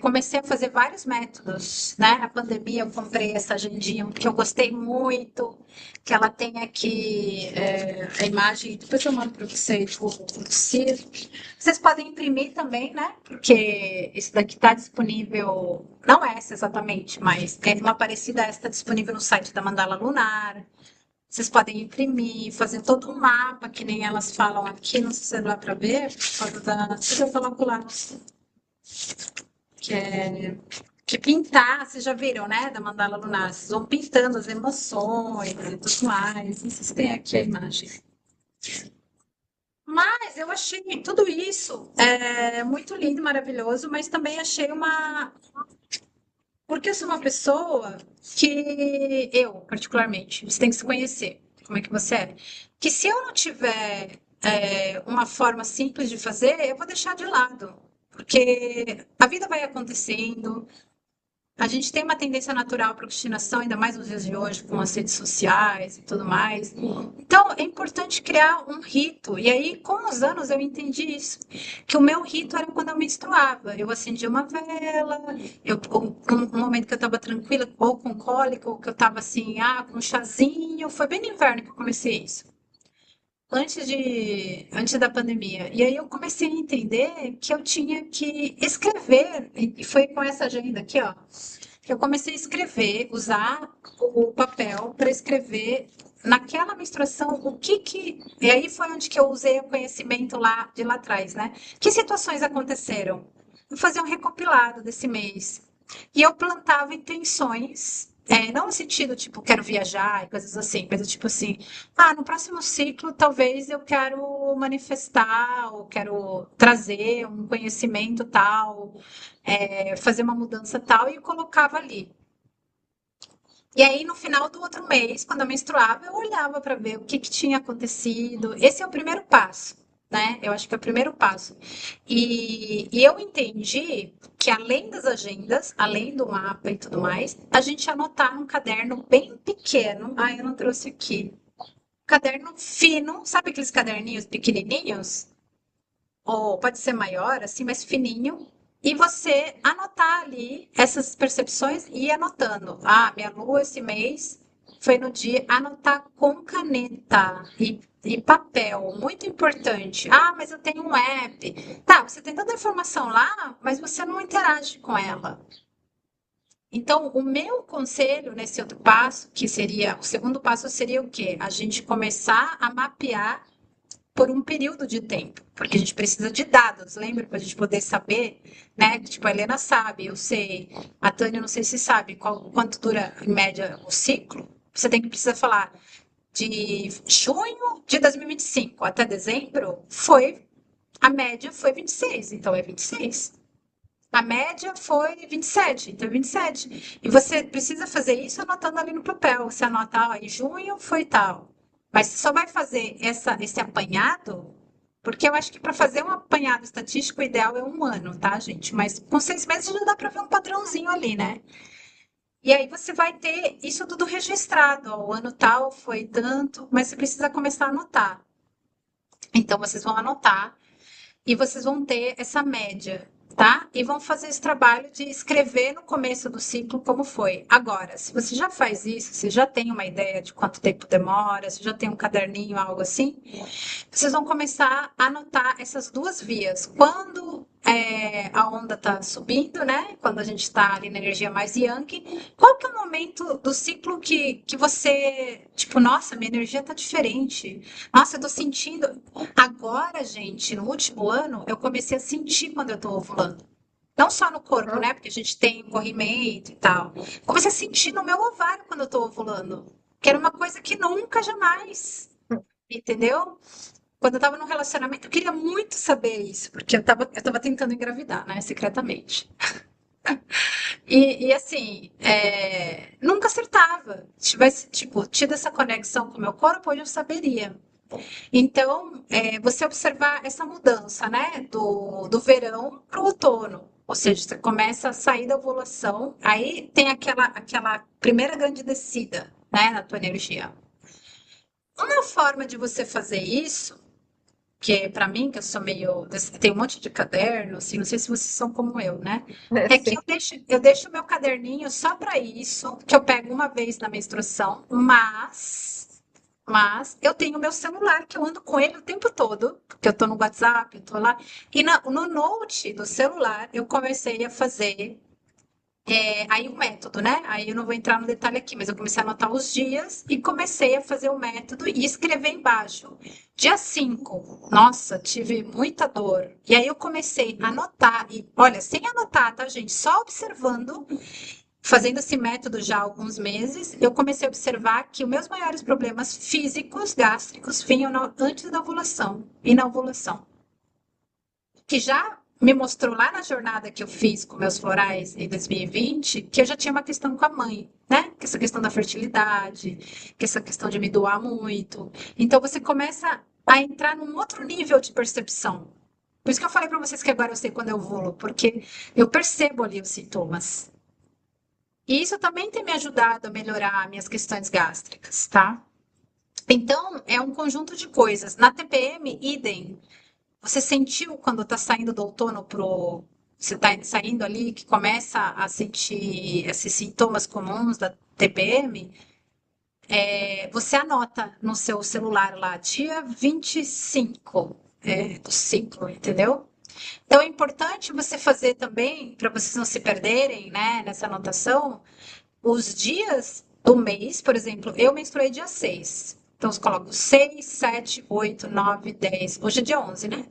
Comecei a fazer vários métodos, né? Na pandemia eu comprei essa agendinha que eu gostei muito, que ela tem aqui a imagem, depois eu mando para vocês o Ciro. Vocês podem imprimir também, né? Porque isso daqui está disponível, não é essa exatamente, mas é uma parecida a essa, está disponível no site da Mandala Lunar. Vocês podem imprimir, fazer todo um mapa, que nem elas falam aqui, não sei se dá para ver, por causa da. Deixa eu coloco lá, que é. Que pintar, vocês já viram, né? Da mandala lunar. Vocês vão pintando as emoções e tudo mais. Não sei se tem aqui a imagem. Mas eu achei tudo isso muito lindo, maravilhoso, mas também achei uma. Porque eu sou uma pessoa que eu, particularmente, você tem que se conhecer, como é que você é. Que se eu não tiver uma forma simples de fazer, eu vou deixar de lado. Porque a vida vai acontecendo, a gente tem uma tendência natural à procrastinação, ainda mais nos dias de hoje, com as redes sociais e tudo mais. Então, é importante criar um rito. E aí, com os anos, eu entendi isso. Que o meu rito era quando eu menstruava. Eu acendia uma vela, um momento que eu estava tranquila, ou com cólica, ou que eu estava assim, com um chazinho. Foi bem no inverno que eu comecei isso. Antes da pandemia. E aí eu comecei a entender que eu tinha que escrever, e foi com essa agenda aqui, ó, que eu comecei a escrever, usar o papel para escrever naquela menstruação e aí foi onde que eu usei o conhecimento lá de lá atrás, né? Que situações aconteceram? Eu fazia um recopilado desse mês. E eu plantava intenções, não no sentido, tipo, quero viajar e coisas assim, mas tipo assim, no próximo ciclo talvez eu quero manifestar ou quero trazer um conhecimento tal, fazer uma mudança tal, e eu colocava ali. E aí, no final do outro mês, quando eu menstruava, eu olhava para ver o que tinha acontecido. Esse é o primeiro passo, né? Eu acho que é o primeiro passo. E eu entendi que além das agendas, além do mapa e tudo mais, a gente anotar num caderno bem pequeno. Eu não trouxe aqui. Caderno fino, sabe aqueles caderninhos pequenininhos? Ou pode ser maior, assim, mais fininho, e você anotar ali essas percepções e ir anotando. Minha lua esse mês foi no dia, anotar com caneta e papel, muito importante. Mas eu tenho um app. Tá, você tem toda a informação lá, mas você não interage com ela. Então, o meu conselho nesse outro passo, que seria, o segundo passo seria o quê? A gente começar a mapear por um período de tempo, porque a gente precisa de dados, lembra? Para a gente poder saber, né? Tipo, a Helena sabe, eu sei, a Tânia não sei se sabe quanto dura em média o ciclo. Você precisa falar de junho de 2025 até dezembro, a média foi 26, então é 26. A média foi 27, então é 27. E você precisa fazer isso anotando ali no papel. Você anota, em junho foi tal. Mas você só vai fazer esse apanhado, porque eu acho que para fazer um apanhado estatístico, o ideal é um ano, tá, gente? Mas com 6 meses já dá para ver um padrãozinho ali, né? E aí você vai ter isso tudo registrado. O ano tal foi tanto, mas você precisa começar a anotar. Então vocês vão anotar e vocês vão ter essa média. tá? E vão fazer esse trabalho de escrever no começo do ciclo como foi. Agora, se você já faz isso, você já tem uma ideia de quanto tempo demora, se já tem um caderninho, algo assim, vocês vão começar a anotar essas duas vias. Quando a onda está subindo, né? Quando a gente está ali na energia mais yang, qual que é o momento do ciclo que você, tipo, nossa, minha energia está diferente. Nossa, eu tô sentindo. Agora, gente, no último ano, eu comecei a sentir quando eu tô ovulando. Não só no corpo, Nossa, né? Porque a gente tem corrimento e tal. Comecei a sentir no meu ovário quando eu tô ovulando. Que era uma coisa que nunca, jamais. Entendeu? Quando eu tava num relacionamento, eu queria muito saber isso, porque eu tava tentando engravidar, né? Secretamente. E assim, nunca acertava. Se tivesse, tipo, tido essa conexão com o meu corpo, hoje eu saberia. Então, você observar essa mudança, né, do verão para o outono. Ou seja, você começa a sair da ovulação, aí tem aquela primeira grande descida, né, na tua energia. Uma forma de você fazer isso, que para mim, que eu sou meio. Tem um monte de caderno, assim, não sei se vocês são como eu, né? né? É que Assim. eu deixo o meu caderninho só para isso, que eu pego uma vez na menstruação, mas eu tenho o meu celular, que eu ando com ele o tempo todo, porque eu tô no WhatsApp, eu tô lá. E no note do celular, eu comecei a fazer aí o método, né? Aí eu não vou entrar no detalhe aqui, mas eu comecei a anotar os dias e comecei a fazer o método e escrever embaixo. Dia 5, nossa, tive muita dor. E aí eu comecei a anotar, e olha, sem anotar, tá, gente? Só observando, fazendo esse método já há alguns meses, eu comecei a observar que os meus maiores problemas físicos, gástricos, vinham antes da ovulação e na ovulação. Que já me mostrou lá na jornada que eu fiz com meus florais em 2020, que eu já tinha uma questão com a mãe, né? Que essa questão da fertilidade, que essa questão de me doar muito. Então você começa a entrar num outro nível de percepção. Por isso que eu falei para vocês que agora eu sei quando eu vou, porque eu percebo ali os sintomas. E isso também tem me ajudado a melhorar minhas questões gástricas, tá? Então, é um conjunto de coisas. Na TPM, idem. Você sentiu quando está saindo do outono pro. Você está saindo ali, que começa a sentir esses sintomas comuns da TPM, você anota no seu celular lá, dia 25 do ciclo, entendeu? Então é importante você fazer também, para vocês não se perderem, né, nessa anotação, os dias do mês, por exemplo, eu menstruei dia 6. Então, eu coloco 6, 7, 8, 9, 10. Hoje é dia 11, né?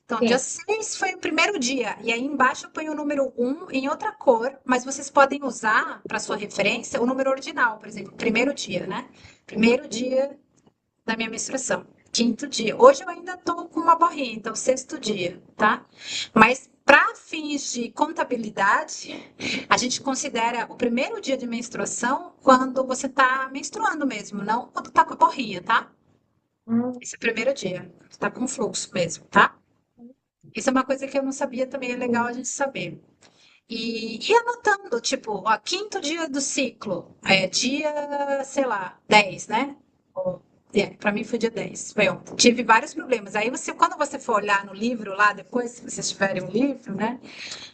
Então, dia Sim. 6 foi o primeiro dia. E aí embaixo eu ponho o número um em outra cor, mas vocês podem usar, para sua referência, o número ordinal, por exemplo, primeiro dia, né? Primeiro dia da minha menstruação. Quinto dia. Hoje eu ainda tô com uma borrinha, então sexto dia, tá? Mas para fins de contabilidade, a gente considera o primeiro dia de menstruação quando você tá menstruando mesmo, não quando tá com a borrinha, tá? Hum, Esse é o primeiro dia. Tá com fluxo mesmo, tá? Isso é uma coisa que eu não sabia, também é legal a gente saber. E anotando, tipo, ó, quinto dia do ciclo, dia, sei lá, 10, né? Pra mim foi dia 10, foi ontem. Tive vários problemas. Aí você, quando você for olhar no livro lá depois, se vocês tiverem um livro, né?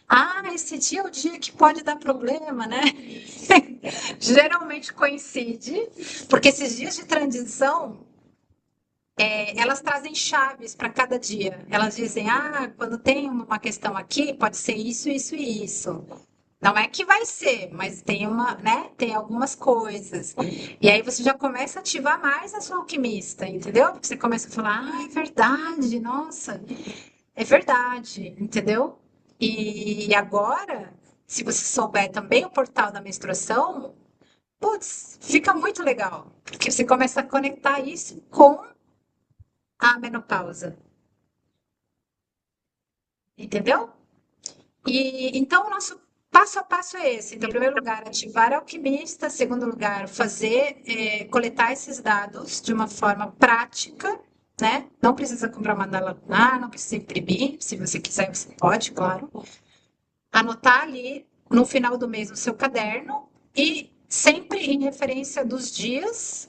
Ah, esse dia é o dia que pode dar problema, né? Geralmente coincide, porque esses dias de transição elas trazem chaves para cada dia. Elas dizem, quando tem uma questão aqui, pode ser isso, isso e isso. Não é que vai ser, mas tem uma, né? Tem algumas coisas. E aí você já começa a ativar mais a sua alquimista, entendeu? Porque você começa a falar, é verdade, nossa, é verdade, entendeu? E agora, se você souber também o portal da menstruação, putz, fica muito legal. Porque você começa a conectar isso com a menopausa, entendeu? E então o nosso passo a passo é esse. Então, em primeiro lugar, ativar a alquimista. Em segundo lugar, fazer, coletar esses dados de uma forma prática, né? Não precisa comprar mandala lunar, não precisa imprimir. Se você quiser, você pode, claro. Anotar ali no final do mês no seu caderno e sempre em referência dos dias.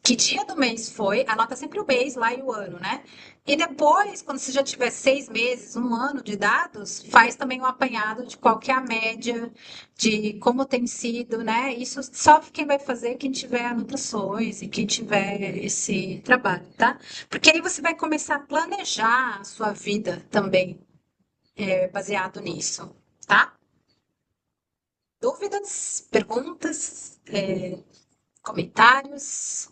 Que dia do mês foi? Anota sempre o mês lá e o ano, né? E depois, quando você já tiver 6 meses, um ano de dados, faz também um apanhado de qual que é a média, de como tem sido, né? Isso só quem vai fazer é quem tiver anotações e quem tiver esse trabalho, tá? Porque aí você vai começar a planejar a sua vida também, baseado nisso, tá? Dúvidas, perguntas, comentários?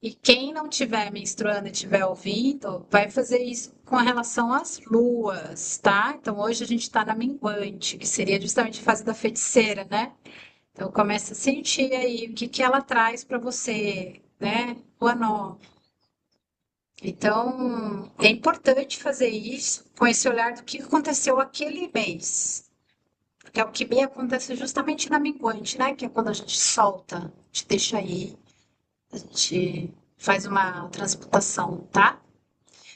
E quem não tiver menstruando e estiver ouvindo, vai fazer isso com relação às luas, tá? Então hoje a gente está na minguante, que seria justamente a fase da feiticeira, né? Então começa a sentir aí o que que ela traz para você, né? Lua nova. Então é importante fazer isso com esse olhar do que aconteceu aquele mês. Porque a alquimia acontece justamente na minguante, né? Que é quando a gente solta, a gente deixa aí, a gente faz uma transmutação, tá?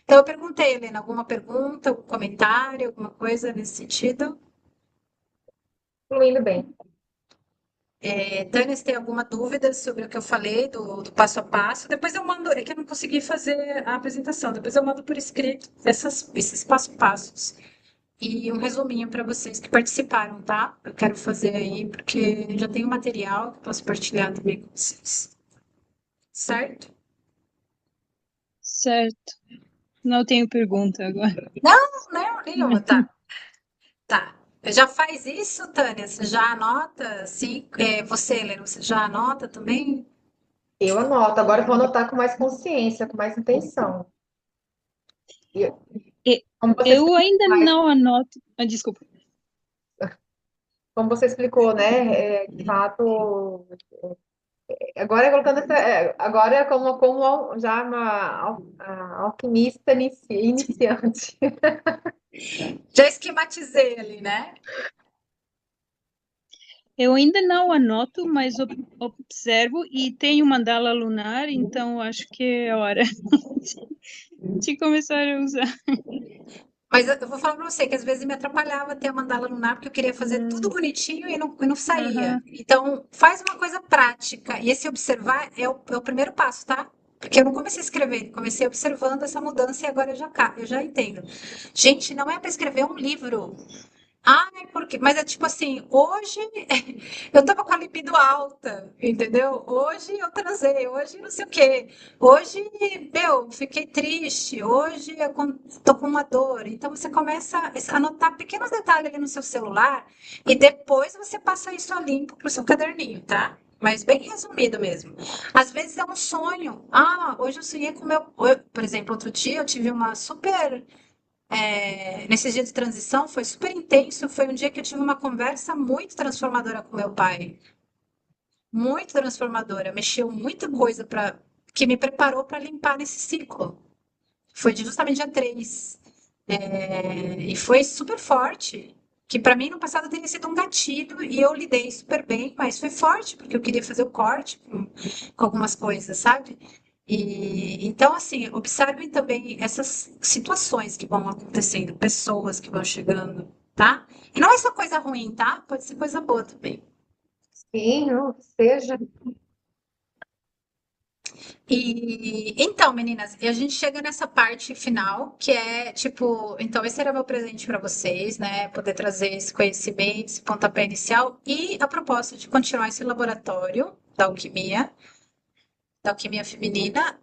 Então, eu perguntei, Helena, alguma pergunta, algum comentário, alguma coisa nesse sentido? Fluindo bem. Tânia, se tem alguma dúvida sobre o que eu falei do passo a passo, depois eu mando, é que eu não consegui fazer a apresentação, depois eu mando por escrito esses passo a passos e um resuminho para vocês que participaram, tá? Eu quero fazer aí, porque já tenho material que posso partilhar também com vocês. Certo? Certo. Não tenho pergunta agora. Não, não, nenhuma, tá. Tá. Já faz isso, Tânia? Você já anota? Sim. Você, Helena, você já anota também? Eu anoto, agora eu vou anotar com mais consciência, com mais intenção. E, E- como você Eu explicou, ainda não anoto. Ah, desculpa. como você explicou, né? De fato, agora é colocando agora é já uma alquimista iniciante. Já esquematizei ali, né? Eu ainda não anoto, mas observo e tenho mandala lunar, então acho que é hora de começar a usar. Mas eu vou falar pra você que às vezes me atrapalhava ter a mandala lunar, porque eu queria fazer tudo bonitinho e não saía. Aham. Então, faz uma coisa prática. E esse observar é o primeiro passo, tá? Porque eu não comecei a escrever, comecei observando essa mudança e agora eu já entendo. Gente, não é para escrever um livro. Ai, porque. Mas é tipo assim, hoje eu tava com a libido alta, entendeu? Hoje eu transei, hoje não sei o quê. Hoje, meu, fiquei triste, hoje tô com uma dor. Então você começa a anotar pequenos detalhes ali no seu celular e depois você passa isso a limpo pro seu caderninho, tá? Mas bem resumido mesmo. Às vezes é um sonho. Ah, hoje eu sonhei com meu. Por exemplo, outro dia eu tive uma super nesses dias de transição foi super intenso. Foi um dia que eu tive uma conversa muito transformadora com meu pai. Muito transformadora. Mexeu muita coisa que me preparou para limpar nesse ciclo. Foi justamente dia 3. E foi super forte. Que para mim no passado teria sido um gatilho e eu lidei super bem, mas foi forte, porque eu queria fazer o corte com algumas coisas, sabe? E então, assim, observem também essas situações que vão acontecendo, pessoas que vão chegando, tá? E não é só coisa ruim, tá? Pode ser coisa boa também. Sim, não, seja. E então, meninas, e a gente chega nessa parte final, que é tipo, então esse era meu presente para vocês, né? Poder trazer esse conhecimento, esse pontapé inicial e a proposta de continuar esse laboratório da alquimia feminina,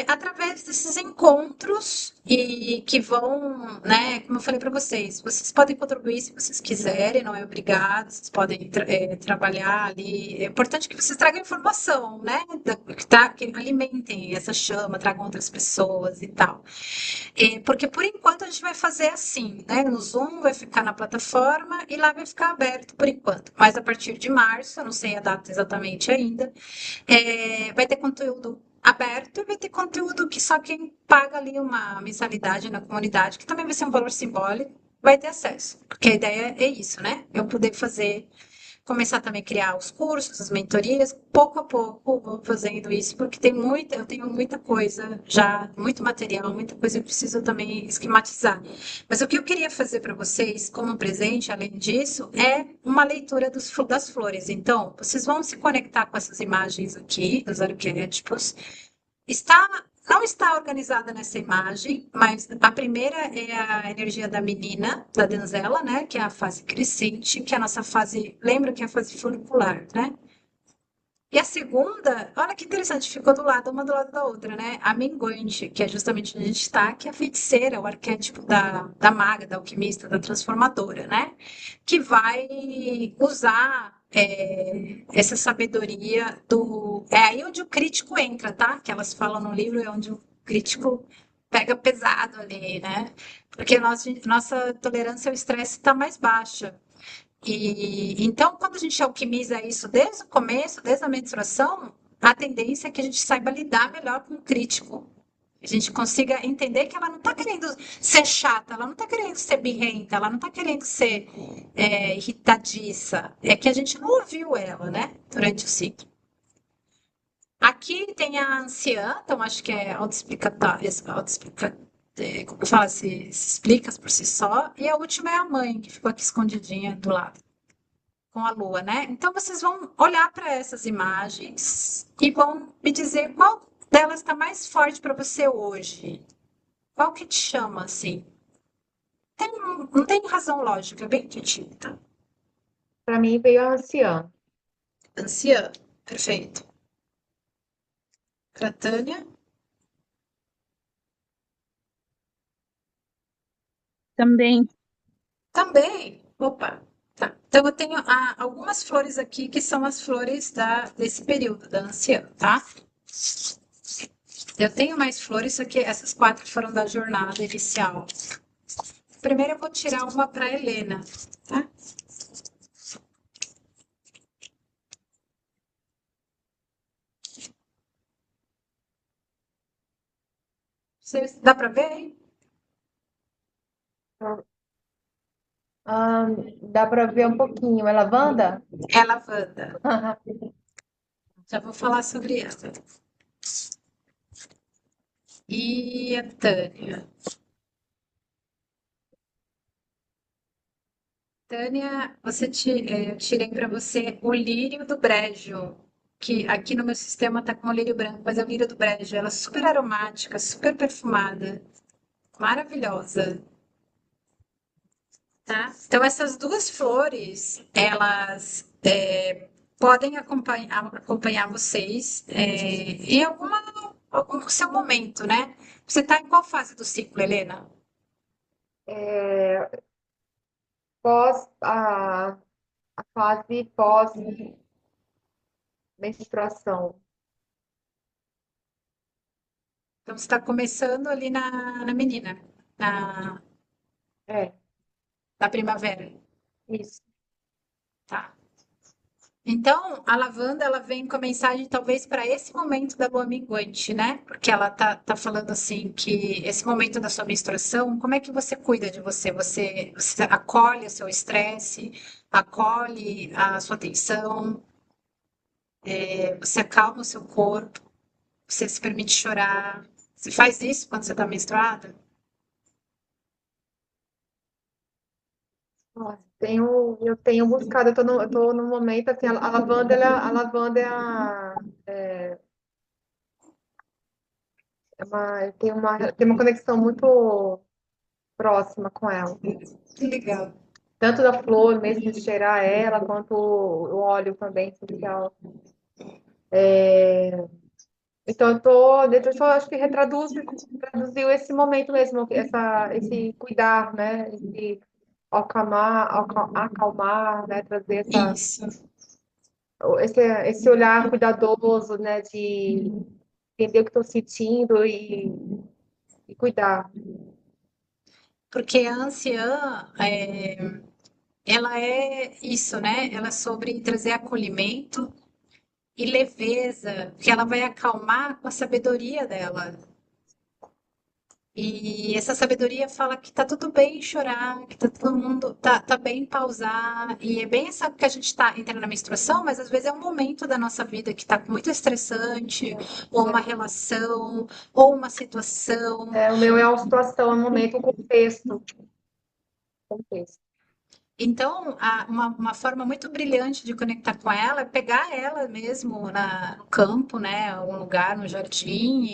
através desses encontros e que vão, né, como eu falei para vocês podem contribuir se vocês quiserem, não é obrigado, vocês podem trabalhar ali. É importante que vocês tragam informação, né, que alimentem essa chama, tragam outras pessoas e tal. Porque por enquanto a gente vai fazer assim, né, no Zoom vai ficar na plataforma e lá vai ficar aberto por enquanto. Mas a partir de março, eu não sei a data exatamente ainda, vai ter conteúdo aberto e vai ter conteúdo que só quem paga ali uma mensalidade na comunidade, que também vai ser um valor simbólico, vai ter acesso. Porque a ideia é isso, né? Eu poder fazer, começar também a criar os cursos, as mentorias, pouco a pouco vou fazendo isso, porque eu tenho muita coisa já, muito material, muita coisa que eu preciso também esquematizar. Mas o que eu queria fazer para vocês, como presente, além disso, é uma leitura das flores. Então, vocês vão se conectar com essas imagens aqui, dos arquétipos. Está não está organizada nessa imagem, mas a primeira é a energia da menina, da donzela, né? Que é a fase crescente, que é a nossa fase, lembra que é a fase folicular, né? E a segunda, olha que interessante, ficou do lado, uma do lado da outra, né? A minguante, que é justamente onde a gente está, que é a feiticeira, o arquétipo da maga, da alquimista, da transformadora, né? Que vai usar essa sabedoria do. É aí onde o crítico entra, tá? Que elas falam no livro, é onde o crítico pega pesado ali, né? Porque nossa tolerância ao estresse está mais baixa. E então, quando a gente alquimiza isso desde o começo, desde a menstruação, a tendência é que a gente saiba lidar melhor com o crítico. A gente consiga entender que ela não está querendo ser chata, ela não está querendo ser birrenta, ela não está querendo ser irritadiça. É que a gente não ouviu ela, né? Durante o ciclo. Aqui tem a anciã, então acho que é autoexplicatória, como fala, se explica por si só. E a última é a mãe, que ficou aqui escondidinha do lado com a lua, né? Então vocês vão olhar para essas imagens e vão me dizer qual delas está mais forte para você hoje. Qual que te chama assim? Não tem razão lógica, é bem intuitivo, tá? Para mim veio a anciã. Anciã, perfeito. Para Tânia, Também. também. Opa, tá. Então eu tenho algumas flores aqui que são as flores desse período da anciã, tá? Eu tenho mais flores, só que essas quatro foram da jornada inicial. Primeiro eu vou tirar uma para Helena, tá? Dá para ver, hein? Dá para ver um pouquinho. É lavanda? É lavanda. Já vou falar sobre ela. E a Tânia? Tânia, eu tirei para você o lírio do brejo, que aqui no meu sistema tá com o lírio branco, mas é o lírio do brejo. Ela é super aromática, super perfumada, maravilhosa, tá? Então essas duas flores, elas podem acompanhar vocês em algum seu momento, né? Você está em qual fase do ciclo, Helena? Pós a fase pós-menstruação. Então você está começando ali na menina, na, É, na primavera, isso. tá? Então, a lavanda, ela vem com a mensagem talvez para esse momento da lua minguante, né? Porque ela tá falando assim que esse momento da sua menstruação, como é que você cuida de você? Você acolhe o seu estresse, acolhe a sua tensão, você acalma o seu corpo, você se permite chorar. Você faz isso quando você está menstruada? Nossa, eu tenho buscado, eu tô no momento, assim, a lavanda, a lavanda tem uma conexão muito próxima com ela. Que legal. Tanto da flor mesmo, de cheirar ela, quanto o óleo também essencial. Então, acho que traduziu esse momento mesmo, esse cuidar, né? Esse acalmar, né? Trazer Isso. esse olhar cuidadoso, né? De entender o que estou sentindo e cuidar. Porque a anciã, ela é isso, né? Ela é sobre trazer acolhimento e leveza, que ela vai acalmar com a sabedoria dela. E essa sabedoria fala que tá tudo bem chorar, que tá todo mundo tá bem pausar. E é bem essa que a gente tá entrando na menstruação, mas às vezes é um momento da nossa vida que tá muito estressante, ou uma relação, ou uma situação. O meu é a situação, é o momento, o contexto. Contexto. Então, uma forma muito brilhante de conectar com ela é pegar ela mesmo no campo, né? Algum lugar, no jardim,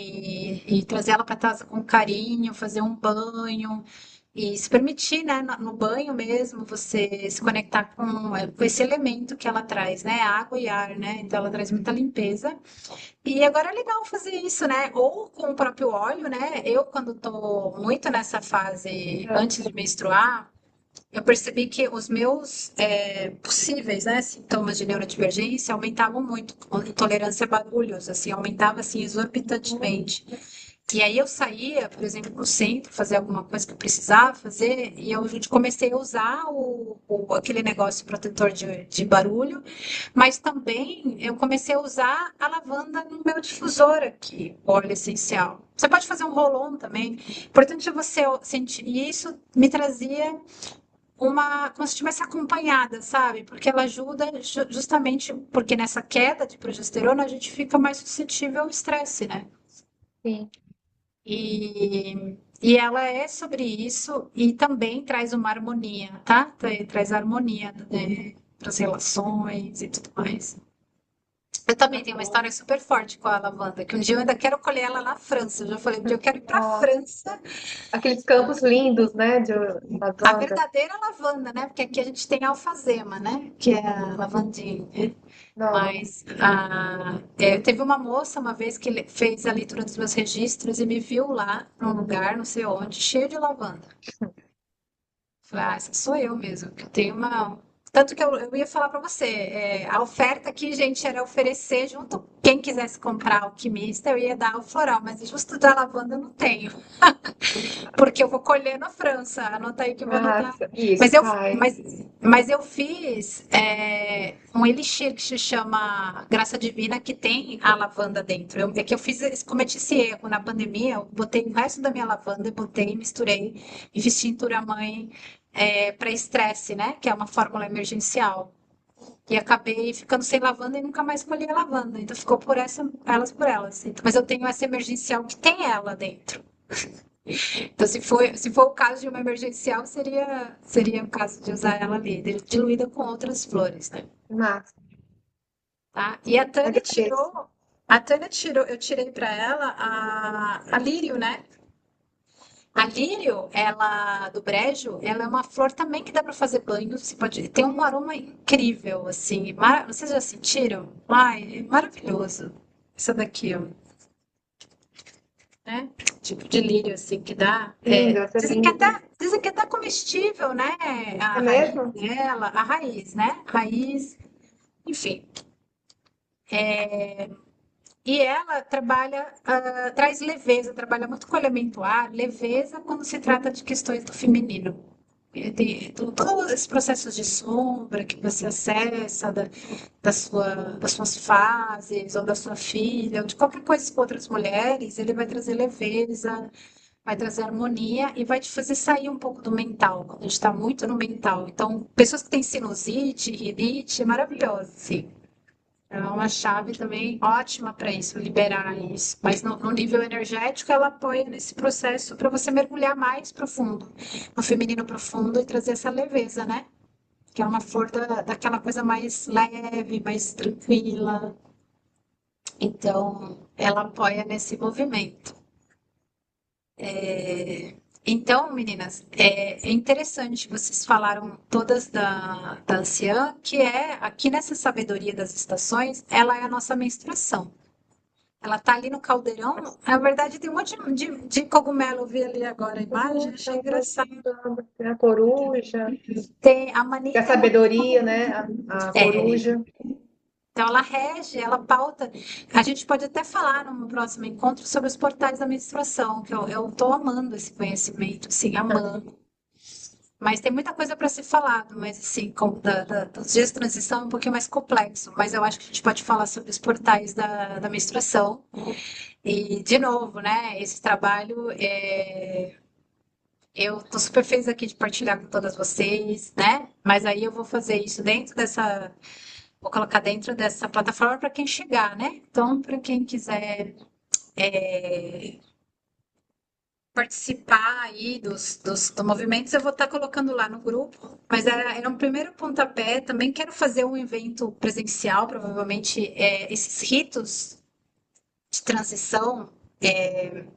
e trazer ela para casa com carinho, fazer um banho e se permitir, né? No banho mesmo, você se conectar com esse elemento que ela traz, né? Água e ar, né? Então, ela traz muita limpeza. E agora é legal fazer isso, né? Ou com o próprio óleo, né? Eu, quando tô muito nessa fase antes de menstruar, eu percebi que os meus possíveis, né, sintomas de neurodivergência aumentavam muito, com intolerância a barulhos, assim, aumentava assim exorbitantemente. E aí eu saía, por exemplo, para o centro, fazer alguma coisa que eu precisava fazer, e eu comecei a usar aquele negócio protetor de barulho, mas também eu comecei a usar a lavanda no meu difusor aqui, óleo essencial. Você pode fazer um roll-on também. Importante é você sentir. E isso me trazia como se estivesse acompanhada, sabe? Porque ela ajuda justamente porque nessa queda de progesterona a gente fica mais suscetível ao estresse, né? Sim. E ela é sobre isso e também traz uma harmonia, tá? Traz harmonia, para as relações e tudo mais. Eu também tenho uma história super forte com a lavanda, que um dia eu ainda quero colher ela na França. Eu já falei, um dia eu quero ir para a Nossa, França. aqueles campos lindos, né, de A lavanda. verdadeira lavanda, né? Porque aqui a gente tem a alfazema, né? Que é a lavandinha. Nossa, Mas teve uma moça uma vez que fez a leitura dos meus registros e me viu lá num lugar, não sei onde, cheio de lavanda. Falei, ah, essa sou eu mesmo, que eu tenho uma. Tanto que eu ia falar para você, a oferta aqui, gente, era oferecer junto. Quem quisesse comprar alquimista, eu ia dar o floral, mas justo da lavanda eu não tenho. Porque eu vou colher na França. Anota aí que eu vou anotar. massa. Isso, Mas eu, faz. mas eu fiz um elixir que se chama Graça Divina, que tem a lavanda dentro. É que eu cometi esse erro na pandemia. Eu botei o resto da minha lavanda, botei, misturei e fiz tintura mãe para estresse, né? Que é uma fórmula emergencial. E acabei ficando sem lavanda e nunca mais colhi a lavanda. Então ficou elas por elas. Mas eu tenho essa emergencial que tem ela dentro. Então, se for o caso de uma emergencial, seria o caso de usar ela ali, diluída com outras flores, né? Massa. Tá? E a Tânia Agradeço. tirou, a Tânia tirou, eu tirei para ela a lírio, né? A lírio, ela do brejo, ela é uma flor também que dá para fazer banho. Você pode, tem um aroma incrível, assim. Vocês já sentiram? Ai, é maravilhoso. Essa daqui, ó. Né? Tipo de lírio, assim, que dá. Lindo, essa é linda. Dizem que é até comestível, né? É A raiz mesmo? dela, a raiz, né? Raiz, enfim. E ela trabalha, traz leveza, trabalha muito com o elemento ar, leveza quando se trata de questões do feminino. Tem todos esses processos de sombra que você acessa das suas fases, ou da sua filha, ou de qualquer coisa com outras mulheres, ele vai trazer leveza, vai trazer harmonia e vai te fazer sair um pouco do mental, quando a gente está muito no mental. Então, pessoas que têm sinusite, rinite, é maravilhoso, sim. É uma chave também ótima para isso, liberar isso. Mas no nível energético, ela apoia nesse processo para você mergulhar mais profundo, no feminino profundo e trazer essa leveza, né? Que é uma flor daquela coisa mais leve, mais tranquila. Então, ela apoia nesse movimento. Então, meninas, é interessante, vocês falaram todas da anciã, que é, aqui nessa sabedoria das estações, ela é a nossa menstruação. Ela tá ali no caldeirão. Na verdade, tem um monte de cogumelo. Eu vi ali agora a imagem, achei engraçado. Tem a coruja, Tem, a tem Mani a tem muito sabedoria, cogumelo. né? A É, coruja. então ela rege, ela pauta. A gente pode até falar num próximo encontro sobre os portais da menstruação, que eu tô amando esse conhecimento, sim, amando. Mas tem muita coisa para ser falado, mas assim, como dos dias de transição é um pouquinho mais complexo. Mas eu acho que a gente pode falar sobre os portais da menstruação. E, de novo, né, esse trabalho eu tô super feliz aqui de partilhar com todas vocês, né? Mas aí eu vou fazer isso vou colocar dentro dessa plataforma para quem chegar, né? Então, para quem quiser participar aí dos movimentos, eu vou estar colocando lá no grupo. Mas era um primeiro pontapé. Também quero fazer um evento presencial, provavelmente. Esses ritos de transição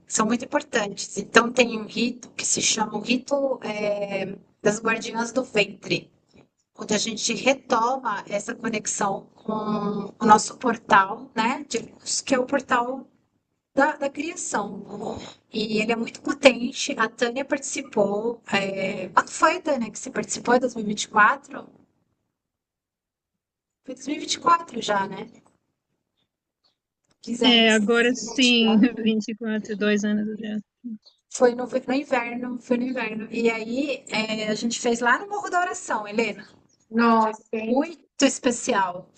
são muito importantes. Então, tem um rito que se chama o rito das guardiãs do ventre, onde a gente retoma essa conexão com o nosso portal, né, de luz, que é o portal da criação. E ele é muito potente. A Tânia participou. Quando foi, Tânia, que você participou? Em 2024? Foi 2024 já, né? Quiserem se Agora sim, compartilhar. 24, 2 anos atrás. Foi no inverno, foi no inverno. E aí, a gente fez lá no Morro da Oração, Helena. Nossa, hein? Muito especial,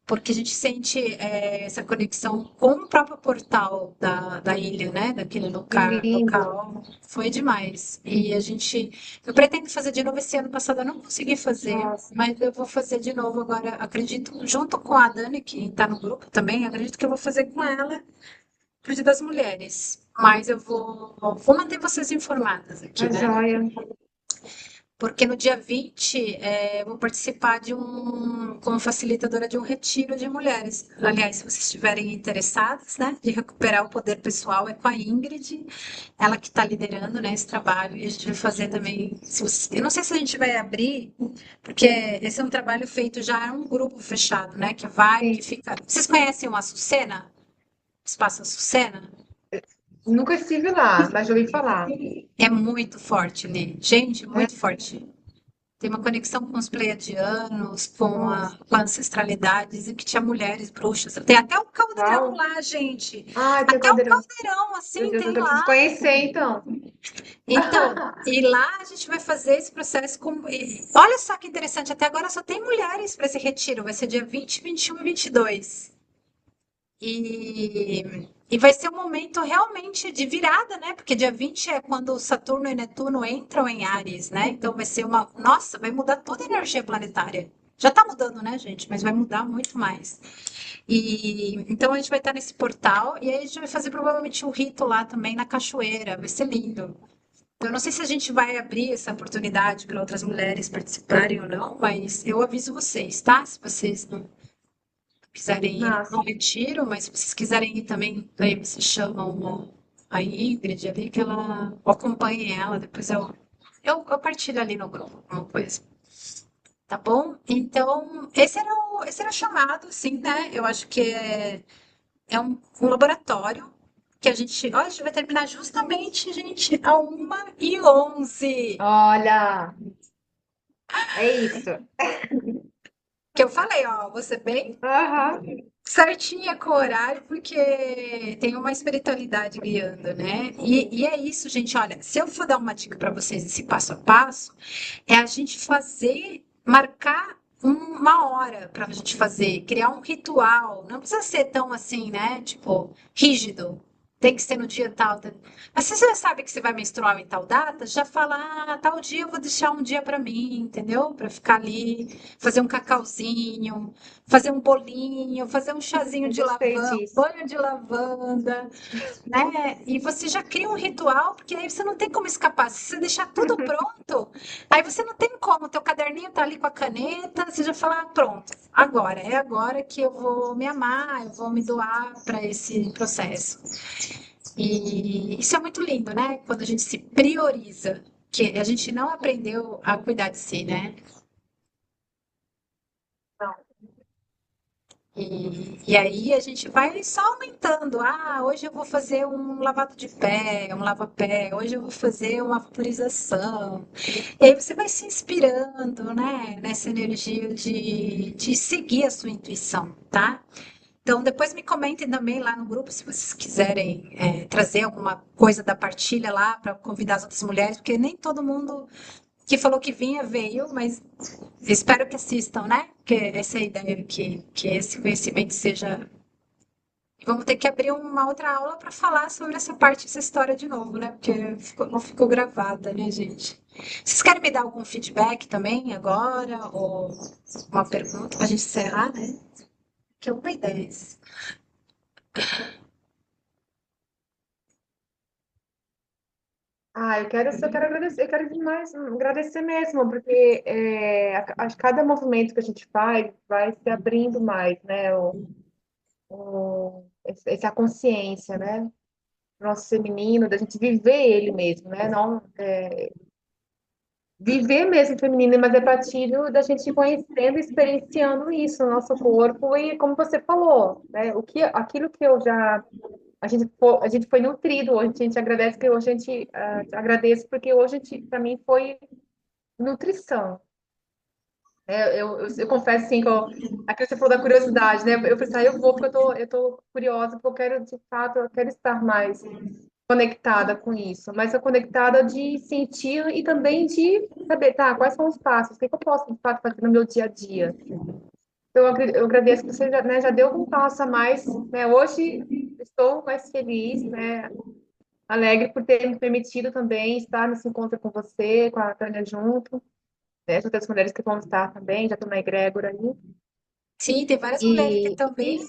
porque a gente sente essa conexão com o próprio portal da ilha, né? Daquele Que lindo. local. Foi demais. E eu pretendo fazer de novo esse ano passado, eu não consegui fazer, Nossa. mas eu vou fazer de novo agora. Acredito, junto com a Dani, que está no grupo também, acredito que eu vou fazer com ela pro Dia das Mulheres. Mas eu vou manter vocês informadas aqui, Tá né? joia. Porque no dia 20 eu vou participar como facilitadora de um retiro de mulheres. Aliás, se vocês estiverem interessadas, né, de recuperar o poder pessoal, é com a Ingrid, ela que está liderando, né, esse trabalho, e a gente vai fazer também. Eu não sei se a gente vai abrir, porque esse é um trabalho feito já em um grupo fechado, né, que Sim. fica. Vocês conhecem o Açucena? Espaço Açucena? Nunca estive lá, mas já ouvi falar. É muito forte ali. Gente, É, muito forte. Tem uma conexão com os pleiadianos, com nossa. com a ancestralidade, dizem que tinha mulheres bruxas. Tem até o caldeirão Uau. lá, gente. Ai, tem o Até o caldeirão. caldeirão, Meu assim, Deus, tem eu preciso lá. conhecer, então. Então, e lá a gente vai fazer esse processo com. Olha só que interessante, até agora só tem mulheres para esse retiro. Vai ser dia 20, 21 e 22. E vai ser um momento realmente de virada, né? Porque dia 20 é quando Saturno e Netuno entram em Áries, né? Então vai ser uma. Nossa, vai mudar toda a energia planetária. Já tá mudando, né, gente? Mas vai mudar muito mais. E então a gente vai estar nesse portal e aí a gente vai fazer provavelmente um rito lá também na cachoeira. Vai ser lindo. Então, eu não sei se a gente vai abrir essa oportunidade para outras mulheres participarem ou não, mas eu aviso vocês, tá? Se vocês não quiserem ir, Nossa. não retiro, mas se vocês quiserem ir também, aí vocês chamam a Ingrid ali, que ela acompanhe ela, depois eu partilho ali no grupo alguma coisa, tá bom? Então, esse era o chamado, assim, né? Eu acho que é um laboratório que olha, a gente vai terminar justamente, gente, a 1h11. Olha, é isso. Que eu falei, ó, você bem Aham. certinha com o horário, porque tem uma espiritualidade guiando, né? E é isso, gente. Olha, se eu for dar uma dica para vocês, esse passo a passo, é a gente marcar uma hora para a gente fazer, criar um ritual. Não precisa ser tão assim, né? Tipo, rígido. Tem que ser no dia tal. Mas se você já sabe que você vai menstruar em tal data, já fala, tal dia eu vou deixar um dia para mim, entendeu? Para ficar ali, fazer um cacauzinho, fazer um bolinho, fazer um chazinho Eu de gostei lavanda, disso. banho de lavanda, né? E você já cria um ritual, porque aí você não tem como escapar. Se você deixar tudo pronto, aí você não tem como. Teu caderninho tá ali com a caneta, você já fala, pronto, é agora que eu vou me amar, eu vou me doar para esse processo. E isso é muito lindo, né? Quando a gente se prioriza, que a gente não aprendeu a cuidar de si, né? Não. E aí a gente vai só aumentando. Hoje eu vou fazer um lavado de pé, um lava-pé. Hoje eu vou fazer uma vaporização. E aí você vai se inspirando, né? Nessa energia de seguir a sua intuição, tá? Então, depois me comentem também lá no grupo se vocês quiserem trazer alguma coisa da partilha lá para convidar as outras mulheres, porque nem todo mundo que falou que vinha veio, mas espero que assistam, né? Que essa é a ideia, que esse conhecimento seja. Vamos ter que abrir uma outra aula para falar sobre essa parte, essa história de novo, né? Porque não ficou gravada, né, gente? Vocês querem me dar algum feedback também agora? Ou uma pergunta para a gente encerrar, né? Que é uma ideia. eu quero agradecer, eu quero demais agradecer mesmo, porque acho que cada movimento que a gente faz vai se abrindo mais, né? Essa consciência, né? Nosso feminino, da gente viver ele mesmo, né? Não viver mesmo o feminino, mas é partir da gente conhecendo e experienciando isso no nosso corpo e como você falou, né? Aquilo que eu já a gente foi nutrido hoje, a gente agradece que hoje a gente agradece porque hoje para mim foi nutrição. Eu confesso assim aquilo que você falou da curiosidade, né? Eu pensei, eu vou porque eu tô curiosa, porque eu quero de fato, eu quero estar mais conectada com isso, mas é conectada de sentir e também de saber, tá, quais são os passos, o que que eu posso de fato fazer no meu dia a dia. Então, eu agradeço que você já, né, já deu um passo a mais, né? Hoje estou mais feliz, né? Alegre por ter me permitido também estar nesse encontro com você, com a Tânia junto, né? Outras mulheres que vão estar também, já estou na egrégora aí. Sim, tem várias mulheres que estão bem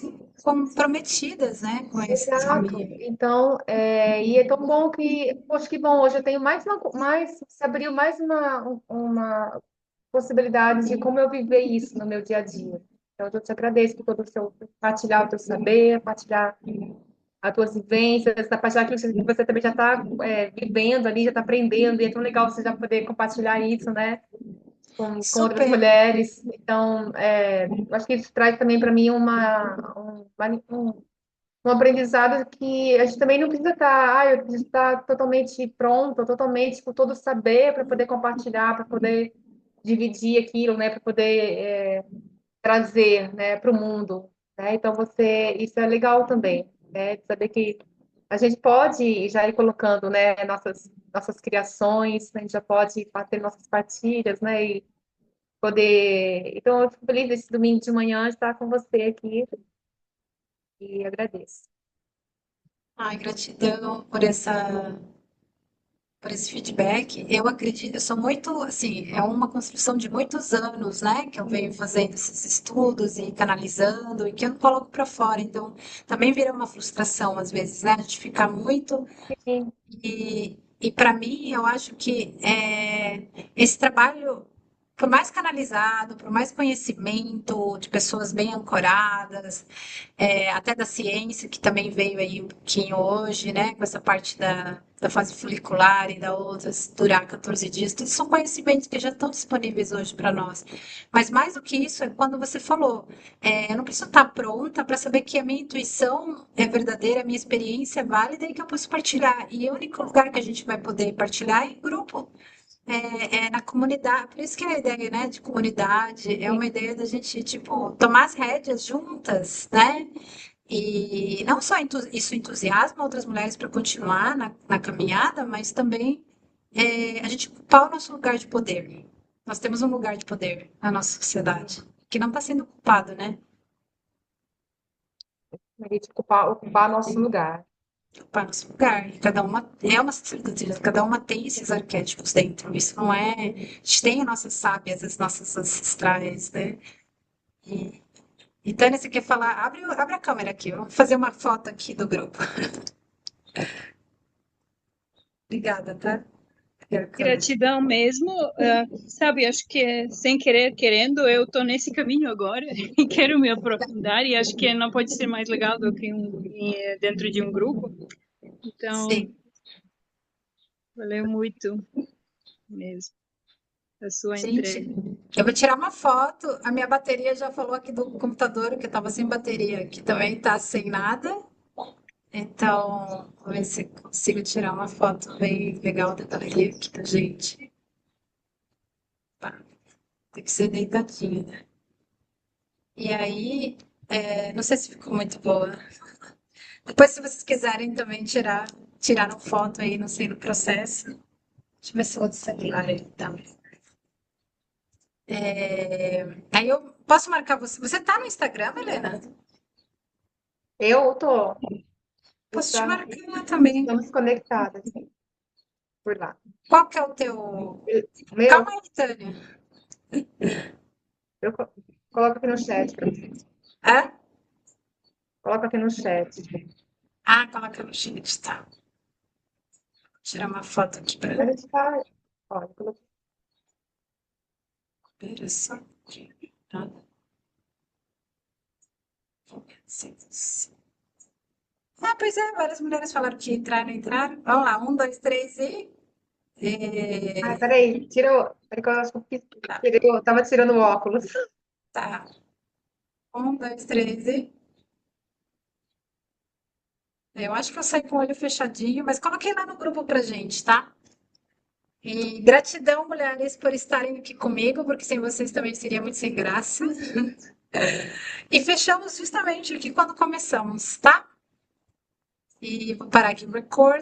comprometidas, né, com esse Exato. caminho. Então, e é tão bom que, poxa, que bom, hoje eu tenho se abriu mais uma possibilidade de como eu viver isso no meu dia a dia. Então, eu te agradeço por todo o seu partilhar o teu saber, partilhar as tuas vivências, partilhar aquilo que você também já está vivendo ali, já está aprendendo, e é tão legal você já poder compartilhar isso, né, com outras Super. mulheres. Então, eu acho que isso traz também para mim um aprendizado que a gente também não precisa estar, eu preciso estar totalmente pronto, totalmente com todo o saber para poder compartilhar, para poder dividir aquilo, né, para poder trazer, né, para o mundo, né? Então isso é legal também, né, de saber que a gente pode já ir colocando, né, nossas criações, né, a gente já pode ter nossas partilhas, né, e poder. Então eu fico feliz desse domingo de manhã estar com você aqui e agradeço. Ai, gratidão por esse feedback. Eu acredito, eu sou muito, assim, é uma construção de muitos anos, né, que eu venho fazendo esses estudos e canalizando e que eu não coloco para fora. Então, também vira uma frustração às vezes, né, a gente ficar muito Sim, e para mim, eu acho que esse trabalho, por mais canalizado, por mais conhecimento de pessoas bem ancoradas, até da ciência, que também veio aí um pouquinho hoje, né, com essa parte da fase folicular e da outra durar 14 dias, tudo são conhecimentos que já estão disponíveis hoje para nós. Mas mais do que isso é quando você falou, eu não preciso estar pronta para saber que a minha intuição é verdadeira, a minha experiência é válida e que eu posso partilhar. E o único lugar que a gente vai poder partilhar é em grupo, na comunidade. Por isso que é a ideia, né, de comunidade é sim. uma ideia da gente, tipo, tomar as rédeas juntas, né? E não só isso entusiasma outras mulheres para continuar na caminhada, mas também a gente ocupar o nosso lugar de poder. Nós temos um lugar de poder na nossa sociedade, que não está sendo ocupado, né? A gente ocupar nosso lugar. Ocupar nosso lugar. E cada uma é uma sacerdotisa, cada uma tem esses arquétipos dentro. Isso não é. A gente tem as nossas sábias, as nossas ancestrais, né? E Tânia, você quer falar? Abre a câmera aqui, vamos fazer uma foto aqui do grupo. Obrigada, tá? Abre a câmera. Gratidão mesmo. Sabe, acho que sem querer, querendo, eu tô nesse caminho agora e quero me aprofundar e acho que não pode ser mais legal do que dentro de um grupo. Então, Sim. valeu muito mesmo a sua Gente, entrega. eu vou tirar uma foto. A minha bateria já falou aqui do computador que estava sem bateria, que também está sem nada. Então, vou ver se consigo tirar uma foto bem legal da galeria aqui da gente. Pá, tem que ser deitadinha, né? E aí, não sei se ficou muito boa. Depois, se vocês quiserem também tiraram foto aí, não sei, no processo. Deixa eu ver se o outro celular aí tá. Aí eu posso marcar você. Você tá no Instagram, Helena? Eu tô, Posso te está, marcar lá também. estamos conectadas por lá. Qual que é o teu. Calma Meu, aí, Tânia. eu coloco aqui no chat para você. Hã? Coloco aqui no chat. Ah, coloca no chat, tá. Tirar uma foto aqui A para gente tá, olha, ver só. Tá? Ah, pois é, várias mulheres falaram que entraram. Vamos lá, um, dois, três e. ai, e- peraí, peraí que eu acho que eu eu tava tirando o óculos. Tá. Um, dois, três e. Eu acho que eu saí com o olho fechadinho, mas coloquei lá no grupo pra gente, tá? E gratidão, mulheres, por estarem aqui comigo, porque sem vocês também seria muito sem graça. E fechamos justamente aqui quando começamos, tá? E vou parar aqui o record.